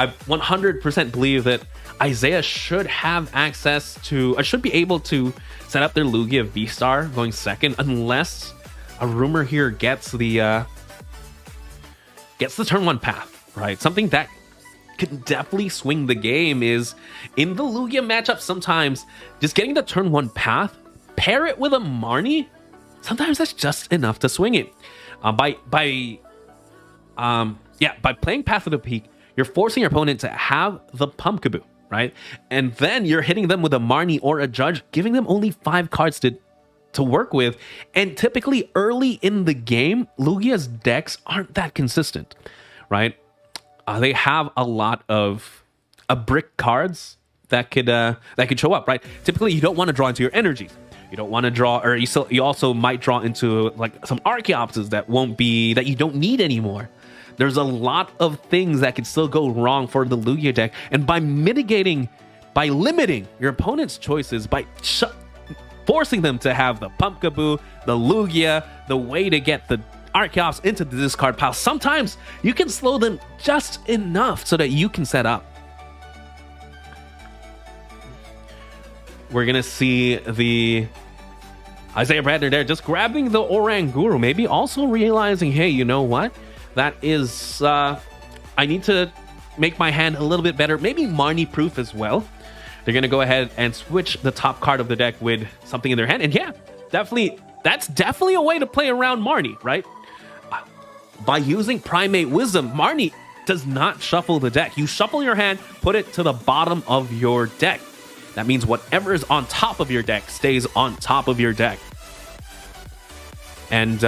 100% believe that Isaiah should have access to, should be able to set up their Lugia V-Star going second, unless a Rumor here gets the turn 1 path, right? Something that could definitely swing the game is in the Lugia matchup. Sometimes just getting the turn 1 path, pair it with a Marnie, sometimes that's just enough to swing it. By playing Path of the Peak, you're forcing your opponent to have the Pumpkaboo, right? And then you're hitting them with a Marnie or a Judge, giving them only 5 cards to work with. And typically early in the game, Lugia's decks aren't that consistent, right? They have a lot of brick cards that could show up, right? Typically, you don't want to draw into your energies. You don't want to draw, or you also might draw into like some Archeopses that you don't need anymore. There's a lot of things that could still go wrong for the Lugia deck, and by limiting your opponent's choices, by forcing them to have the Pumpkaboo, the Lugia, the way to get the Archeops into the discard pile, sometimes you can slow them just enough so that you can set up. We're gonna see the Isaiah Bradner there just grabbing the Oranguru, maybe also realizing, hey, you know what? That is, I need to make my hand a little bit better, maybe Marnie proof as well. They're gonna go ahead and switch the top card of the deck with something in their hand, and yeah, that's definitely a way to play around Marnie, right? By using Primate Wisdom, Marnie does not shuffle the deck. You shuffle your hand, put it to the bottom of your deck. That means whatever is on top of your deck stays on top of your deck. And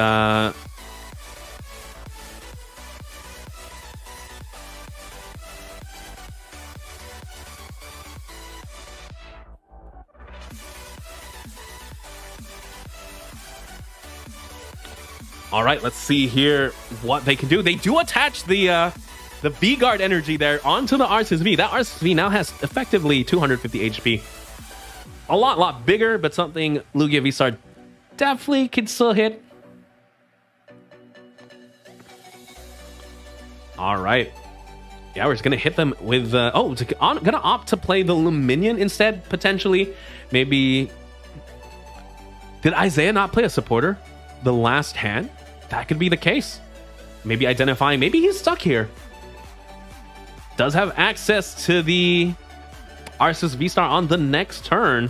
all right, let's see here what they can do. They do attach the V-Guard energy there onto the RSV. That RSV now has effectively 250 HP. A lot bigger, but something Lugia V-Star definitely can still hit. All right. Yeah, we're just going to hit them with... going to opt to play the Luminion instead, potentially. Maybe... Did Isaiah not play a supporter the last hand? That could be the case. Maybe identifying... Maybe he's stuck here. Does have access to the Arceus V-Star on the next turn.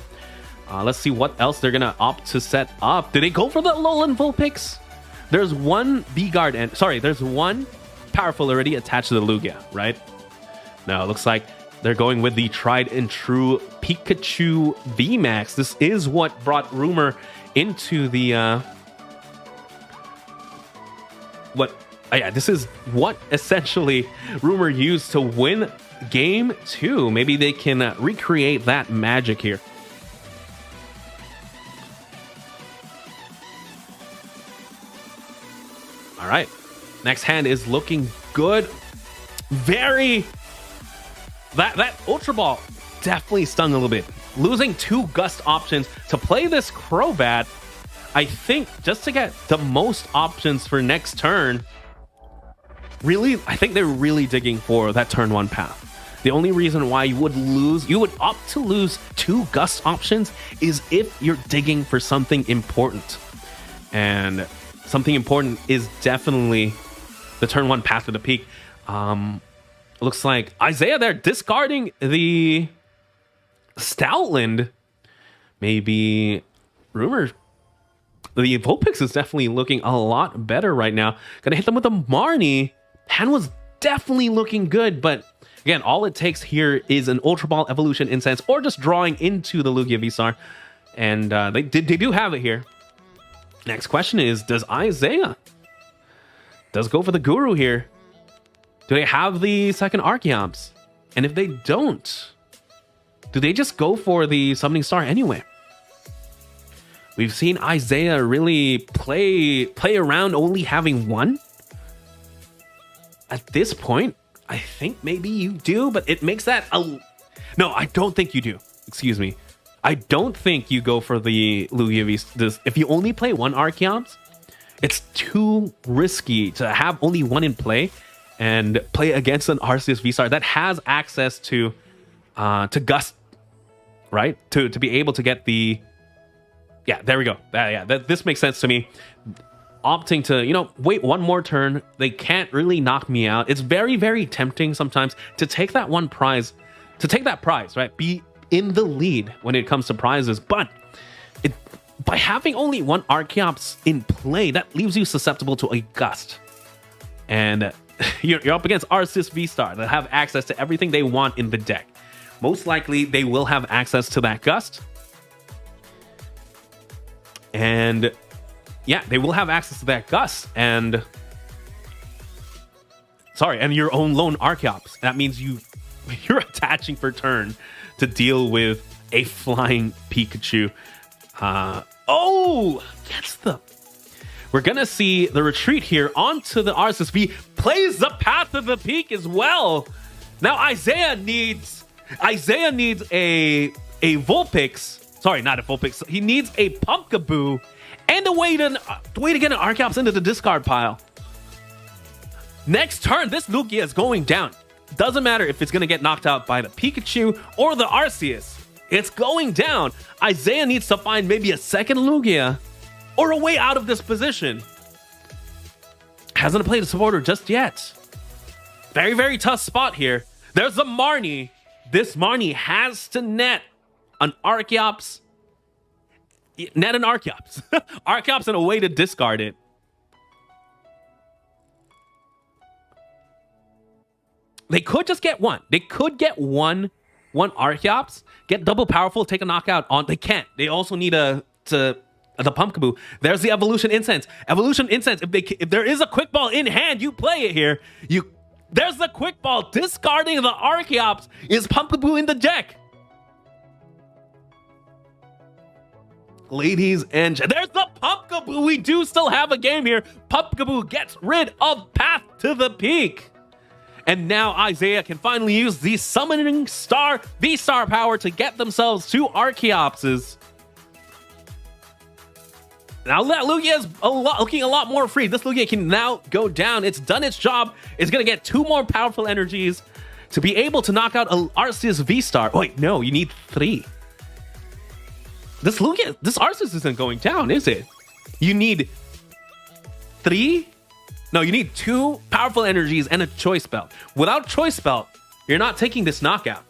Let's see what else they're going to opt to set up. Did they go for the Alolan Vulpix? There's one V-Guard and... Sorry, there's one powerful already attached to the Lugia, right? No, it looks like they're going with the tried and true Pikachu VMAX. This is what brought Rumor into the... this is what essentially Rumor used to win game 2. Maybe they can recreate that magic here. All right, next hand is looking good. That Ultra Ball definitely stung a little bit. Losing 2 Gust options to play this Crobat, I think just to get the most options for next turn. Really, I think they're really digging for that turn 1 path. The only reason why you would opt to lose 2 Gust options is if you're digging for something important. And something important is definitely the turn 1 path to the peak. Looks like Isaiah there discarding the Stoutland. Maybe Rumor. The Vulpix is definitely looking a lot better right now. Gonna hit them with a Marnie. Hand was definitely looking good, but again, all it takes here is an Ultra Ball Evolution Incense or just drawing into the Lugia V-Star. And they do have it here. Next question is, does Isaiah go for the Guru here? Do they have the second Archeops? And if they don't, do they just go for the Summoning Star anyway? We've seen Isaiah really play around only having one. At this point, I think maybe you do, but it makes that a... No, I don't think you do. Excuse me. I don't think you go for the Lugia V. If you only play one Archeops, it's too risky to have only one in play and play against an Arceus V-Star that has access to Gust, right? To be able to get the... Yeah, there we go. This makes sense to me. Opting to, you know, wait one more turn. They can't really knock me out. It's very, very tempting sometimes to take that one prize, right? Be in the lead when it comes to prizes. But by having only one Archeops in play, that leaves you susceptible to a Gust. And you're up against Arceus V-Star that have access to everything they want in the deck. Most likely, they will have access to that Gust. And... yeah, they will have access to that Gust and your own lone Archeops. That means you're attaching for turn to deal with a flying Pikachu. We're gonna see the retreat here onto the Arceus V. Plays the Path of the Peak as well. Now Isaiah needs a Vulpix. Sorry, not a Vulpix. He needs a Pumpkaboo. And a way to get an Archeops into the discard pile. Next turn, this Lugia is going down. Doesn't matter if it's going to get knocked out by the Pikachu or the Arceus. It's going down. Isaiah needs to find maybe a second Lugia or a way out of this position. Hasn't played a supporter just yet. Very, very tough spot here. There's the Marnie. This Marnie has to net an Archeops. Net an Archeops. Archeops and a way to discard it. They could just get one. They could get one Archeops, get double powerful, take a knockout on. They can't. They also need the Pumpkaboo. There's the Evolution Incense. Evolution Incense. If there is a Quick Ball in hand, you play it here. There's the Quick Ball. Discarding the Archeops is Pumpkaboo in the deck. Ladies and there's the Pumpkaboo. We do still have a game here. Pumpkaboo gets rid of Path to the Peak. And now Isaiah can finally use the Summoning Star V-Star power to get themselves two Archeopses. Now that Lugia is looking a lot more free. This Lugia can now go down. It's done its job. It's going to get two more powerful energies to be able to knock out an Arceus V-Star. Wait, no, you need three. This Arceus isn't going down, is it? You need three? No, you need two powerful energies and a Choice Belt. Without Choice Belt, you're not taking this knockout.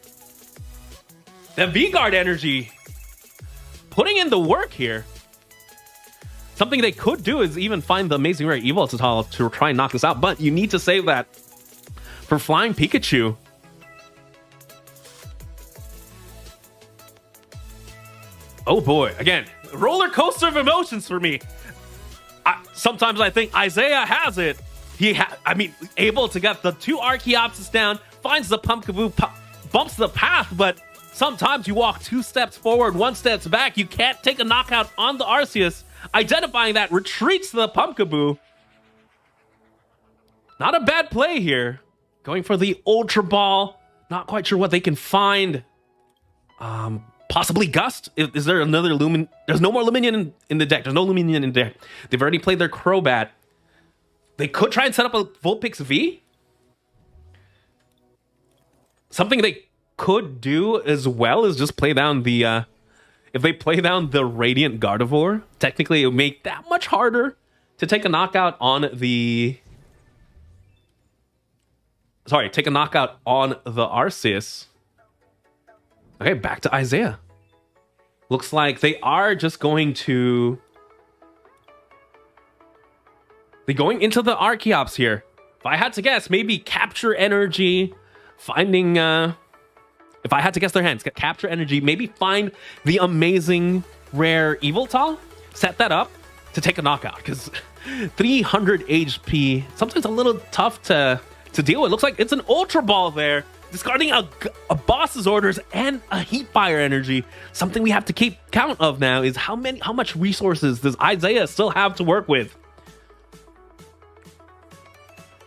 The V-Guard energy, putting in the work here. Something they could do is even find the Amazing Rare Evoltotol to try and knock this out, but you need to save that for Flying Pikachu. Oh boy, again, roller coaster of emotions for me. Sometimes I think Isaiah has it. Able to get the two Archeopses down, finds the Pumpkaboo, bumps the path, but sometimes you walk 2 steps forward, 1 step back. You can't take a knockout on the Arceus. Identifying that, retreats the Pumpkaboo. Not a bad play here. Going for the Ultra Ball. Not quite sure what they can find. Possibly Gust? Is there another Lumin? There's no more Luminion in the deck. There's no Luminion in the deck. They've already played their Crobat. They could try and set up a Vulpix V. Something they could do as well is just play down the... if they play down the Radiant Gardevoir, technically it would make that much harder to take a knockout on the... Sorry, take a knockout on the Arceus. Okay, back to Isaiah. Looks like they are just going to... They're going into the Archeops here. If I had to guess, maybe Capture Energy, finding... if I had to guess their hands, Capture Energy, maybe find the Amazing Rare Evoltol, set that up to take a knockout, because 300 HP, sometimes a little tough to deal with. Looks like it's an Ultra Ball there. discarding a boss's orders and a heat fire energy. Something we have to keep count of now is how much resources does Isaiah still have to work with.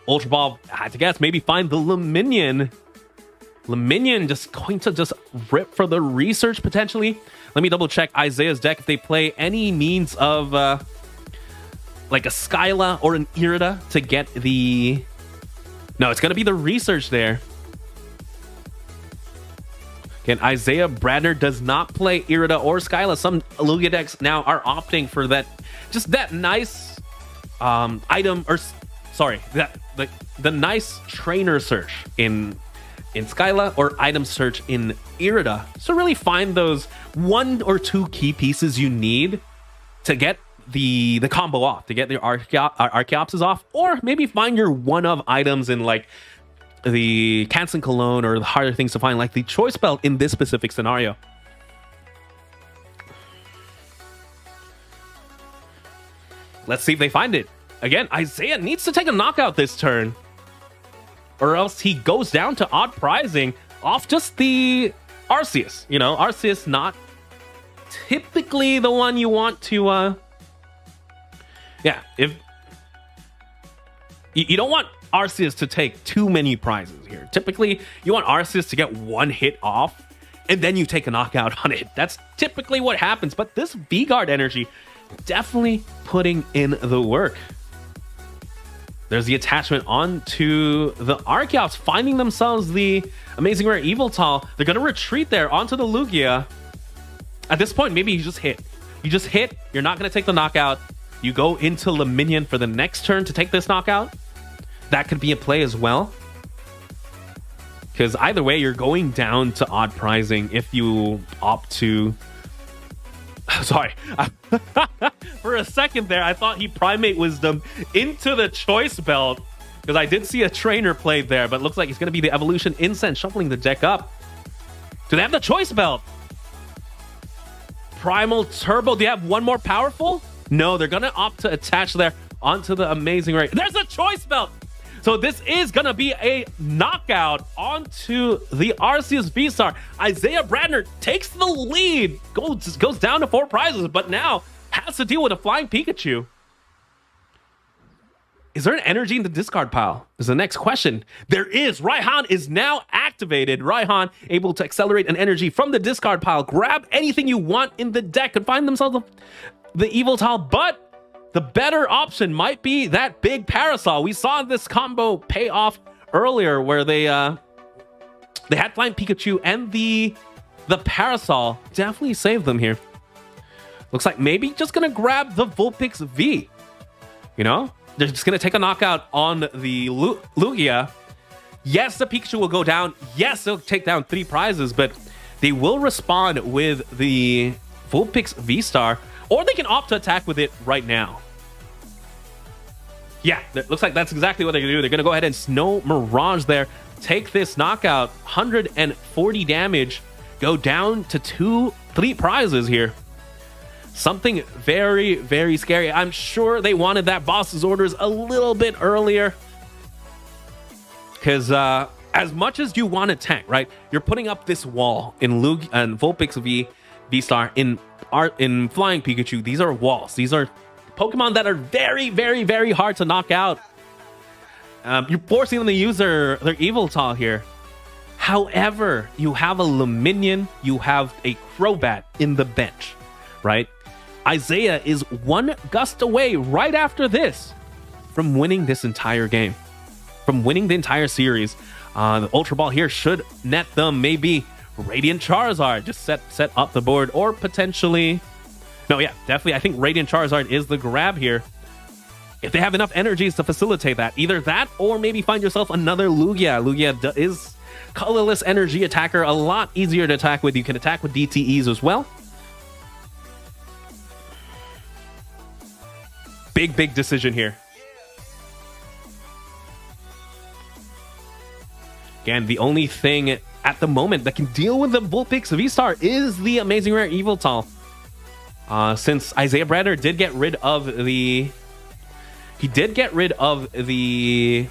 Ultra Ball, I had to guess, maybe find the Luminion. Luminion just going to just rip for the research potentially. Let me double check Isaiah's deck if they play any means of like a Skyla or an Irida to get the... No, it's going to be the research there. Again, Isaiah Bradner does not play Irida or Skyla. Some Lugia decks now are opting for that, just that nice item, or sorry, that the nice trainer search in Skyla or item search in Irida. So really find those 1 or 2 key pieces you need to get the combo off, to get the Archeopsis off, or maybe find your one-of items in like the Canson Cologne or the harder things to find, like the Choice Belt in this specific scenario. Let's see if they find it. Again, Isaiah needs to take a knockout this turn, or else he goes down to odd pricing off just the Arceus. You know, Arceus not typically the one you want to... Yeah, if... You don't want Arceus to take too many prizes here. Typically, you want Arceus to get 1 hit off, and then you take a knockout on it. That's typically what happens, but this V-Guard energy definitely putting in the work. There's the attachment onto the Archeops, finding themselves the Amazing Rare Eviltal. They're going to retreat there onto the Lugia. At this point, maybe you just hit. You just hit. You're not going to take the knockout. You go into Luminion for the next turn to take this knockout. That could be a play as well. Because either way, you're going down to odd pricing if you opt to... Sorry. For a second there, I thought he Primate Wisdom into the Choice Belt, because I did see a trainer played there, but it looks like it's going to be the Evolution Incense, shuffling the deck up. Do they have the Choice Belt? Primal Turbo. Do you have one more powerful? No, they're going to opt to attach there onto the Amazing Ray. There's a Choice Belt! So this is going to be a knockout onto the Arceus V-Star. Isaiah Bradner takes the lead, goes down to 4 prizes, but now has to deal with a Flying Pikachu. Is there an energy in the discard pile? Is the next question. There is. Raihan is now activated. Raihan able to accelerate an energy from the discard pile. Grab anything you want in the deck. Could find themselves the Eviltal, but the better option might be that big Parasol. We saw this combo pay off earlier where they had Flying Pikachu, and the Parasol definitely saved them here. Looks like maybe just gonna grab the Vulpix V. You know, they're just gonna take a knockout on the Lugia. Yes, the Pikachu will go down. Yes, they'll take down 3 prizes, but they will respond with the Vulpix V-Star, or they can opt to attack with it right now. Yeah, it looks like that's exactly what they're going to do. They're going to go ahead and Snow Mirage there. Take this knockout. 140 damage. Go down to 3 prizes here. Something very, very scary. I'm sure they wanted that boss's orders a little bit earlier. Because as much as you want to tank, right? You're putting up this wall in Vulpix V-Star, in Flying Pikachu. These are walls. These are Pokemon that are very, very, very hard to knock out. You're forcing them to use their Eviltal here. However, you have a Luminion, you have a Crobat in the bench, right? Isaiah is 1 gust away right after this from winning this entire game, from winning the entire series. The Ultra Ball here should net them maybe Radiant Charizard, just set up the board, or potentially... No, yeah, definitely. I think Radiant Charizard is the grab here. If they have enough energies to facilitate that. Either that, or maybe find yourself another Lugia. Lugia is colorless energy attacker, a lot easier to attack with. You can attack with DTEs as well. Big, big decision here. Again, the only thing at the moment that can deal with the Vulpix V-Star is the Amazing Rare Eviltal. Since Isaiah Bradner did get rid of the... He did get rid of the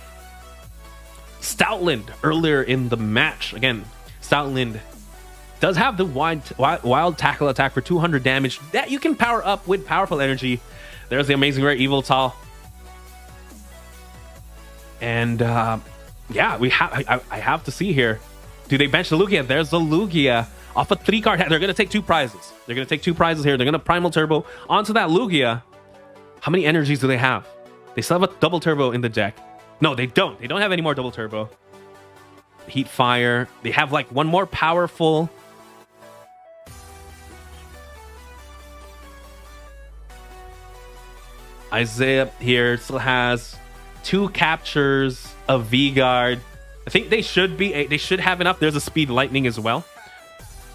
Stoutland earlier in the match. Again, Stoutland does have the wild tackle attack for 200 damage that you can power up with powerful energy. There's the amazing rare Yveltal. And yeah, I have to see here. Do they bench the Lugia? There's the Lugia off a 3-card hat. They're going to take 2 prizes. They're going to take 2 prizes here. They're going to Primal Turbo onto that Lugia. How many energies do they have? They still have a double turbo in the deck. No, they don't. They don't have any more double turbo. Heat Fire. They have like one more powerful. Isaiah here still has 2 captures of V-Guard. I think they should have enough. There's a Speed Lightning as well.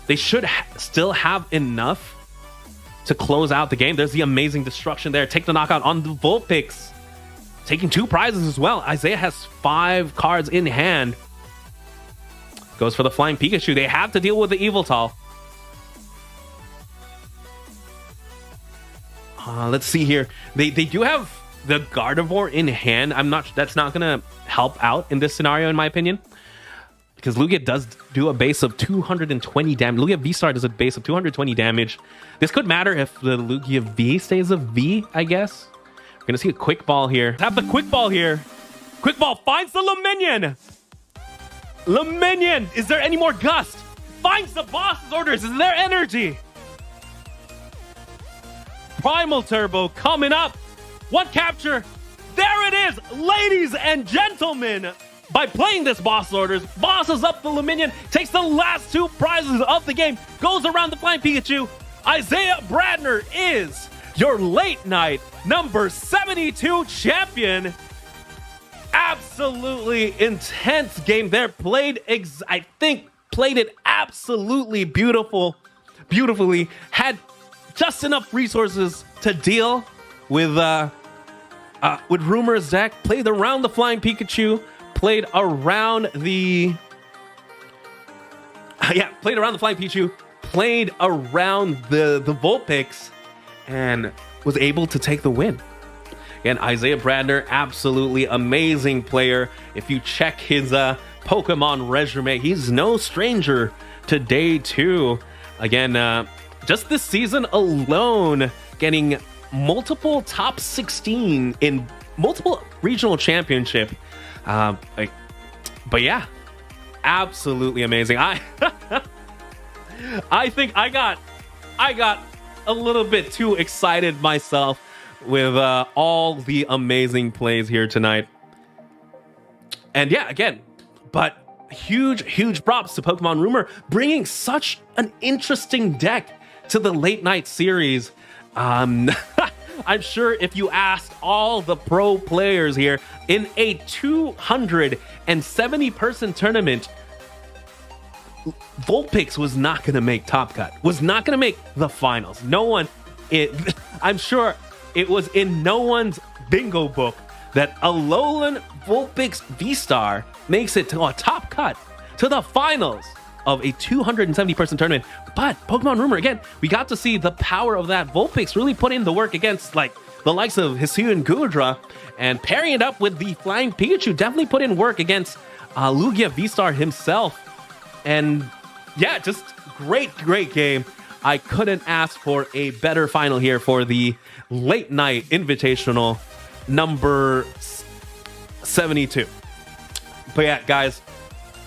They should still have enough to close out the game. There's the amazing destruction there. Take the knockout on the Vulpix. Taking 2 prizes as well. Isaiah has 5 cards in hand. Goes for the Flying Pikachu. They have to deal with the Yveltal. Let's see here. They do have the Gardevoir in hand. That's not gonna help out in this scenario, in my opinion, because Lugia does do a base of 220 damage. Lugia V-Star does a base of 220 damage. This could matter if the Lugia V stays a V, I guess. We're gonna see a Quick Ball here. Have the Quick Ball here. Quick Ball finds the Luminion. Luminion, is there any more Gust? Finds the boss's orders. Is there energy? Primal Turbo coming up. 1 capture. There it is, ladies and gentlemen. By playing this boss orders, bosses up the Luminion, takes the last 2 prizes of the game, goes around the Flying Pikachu. Isaiah Bradner is your late night number 72 champion. Absolutely intense game there. Played it absolutely beautifully. Had just enough resources to deal with Rumor's deck. Played around the Flying Pikachu. Played around the Flying Pikachu. Played around the Vulpix, and was able to take the win. Again, Isaiah Bradner, absolutely amazing player. If you check his Pokemon resume, he's no stranger to day 2. Again, just this season alone, getting multiple top 16 in multiple regional championship. But yeah, absolutely amazing. I think I got a little bit too excited myself with all the amazing plays here tonight. And yeah, again, but huge props to Pokemon Rumor bringing such an interesting deck to the late night series. I'm sure if you asked all the pro players here in a 270 person tournament, Vulpix was not going to make top cut, was not going to make the finals. I'm sure it was in no one's bingo book that Alolan Vulpix V-Star makes it to a top cut to the finals of a 270 person tournament. But Pokemon Rumor, again, we got to see the power of that Vulpix really put in the work against like the likes of Hisuian Goodra, and pairing it up with the Flying Pikachu definitely put in work against Lugia V-Star himself. And yeah, just great game. I couldn't ask for a better final here for the late night invitational number 72. But yeah, guys,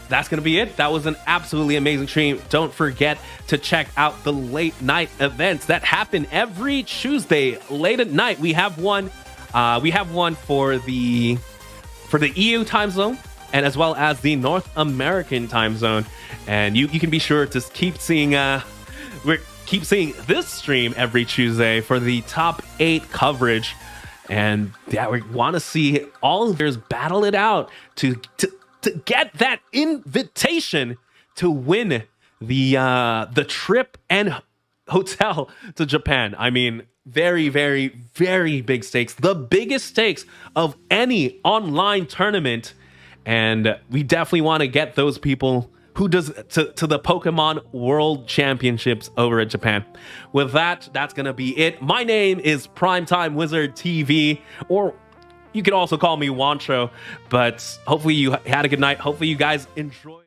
that's going to be it. That was an absolutely amazing stream. Don't forget to check out the late night events that happen every Tuesday late at night. We have one for the EU time zone, and as well as the North American time zone. And you can be sure to keep seeing this stream every Tuesday for the top 8 coverage. And yeah, we want to see all players battle it out to get that invitation to win the trip and hotel to Japan. I mean, very, very, very big stakes. The biggest stakes of any online tournament. And we definitely want to get those people who does to the Pokemon World Championships over at Japan. With that, that's going to be it. My name is PrimeTimeWizardTV, or You can also call me Wancho, but hopefully you had a good night. Hopefully you guys enjoy.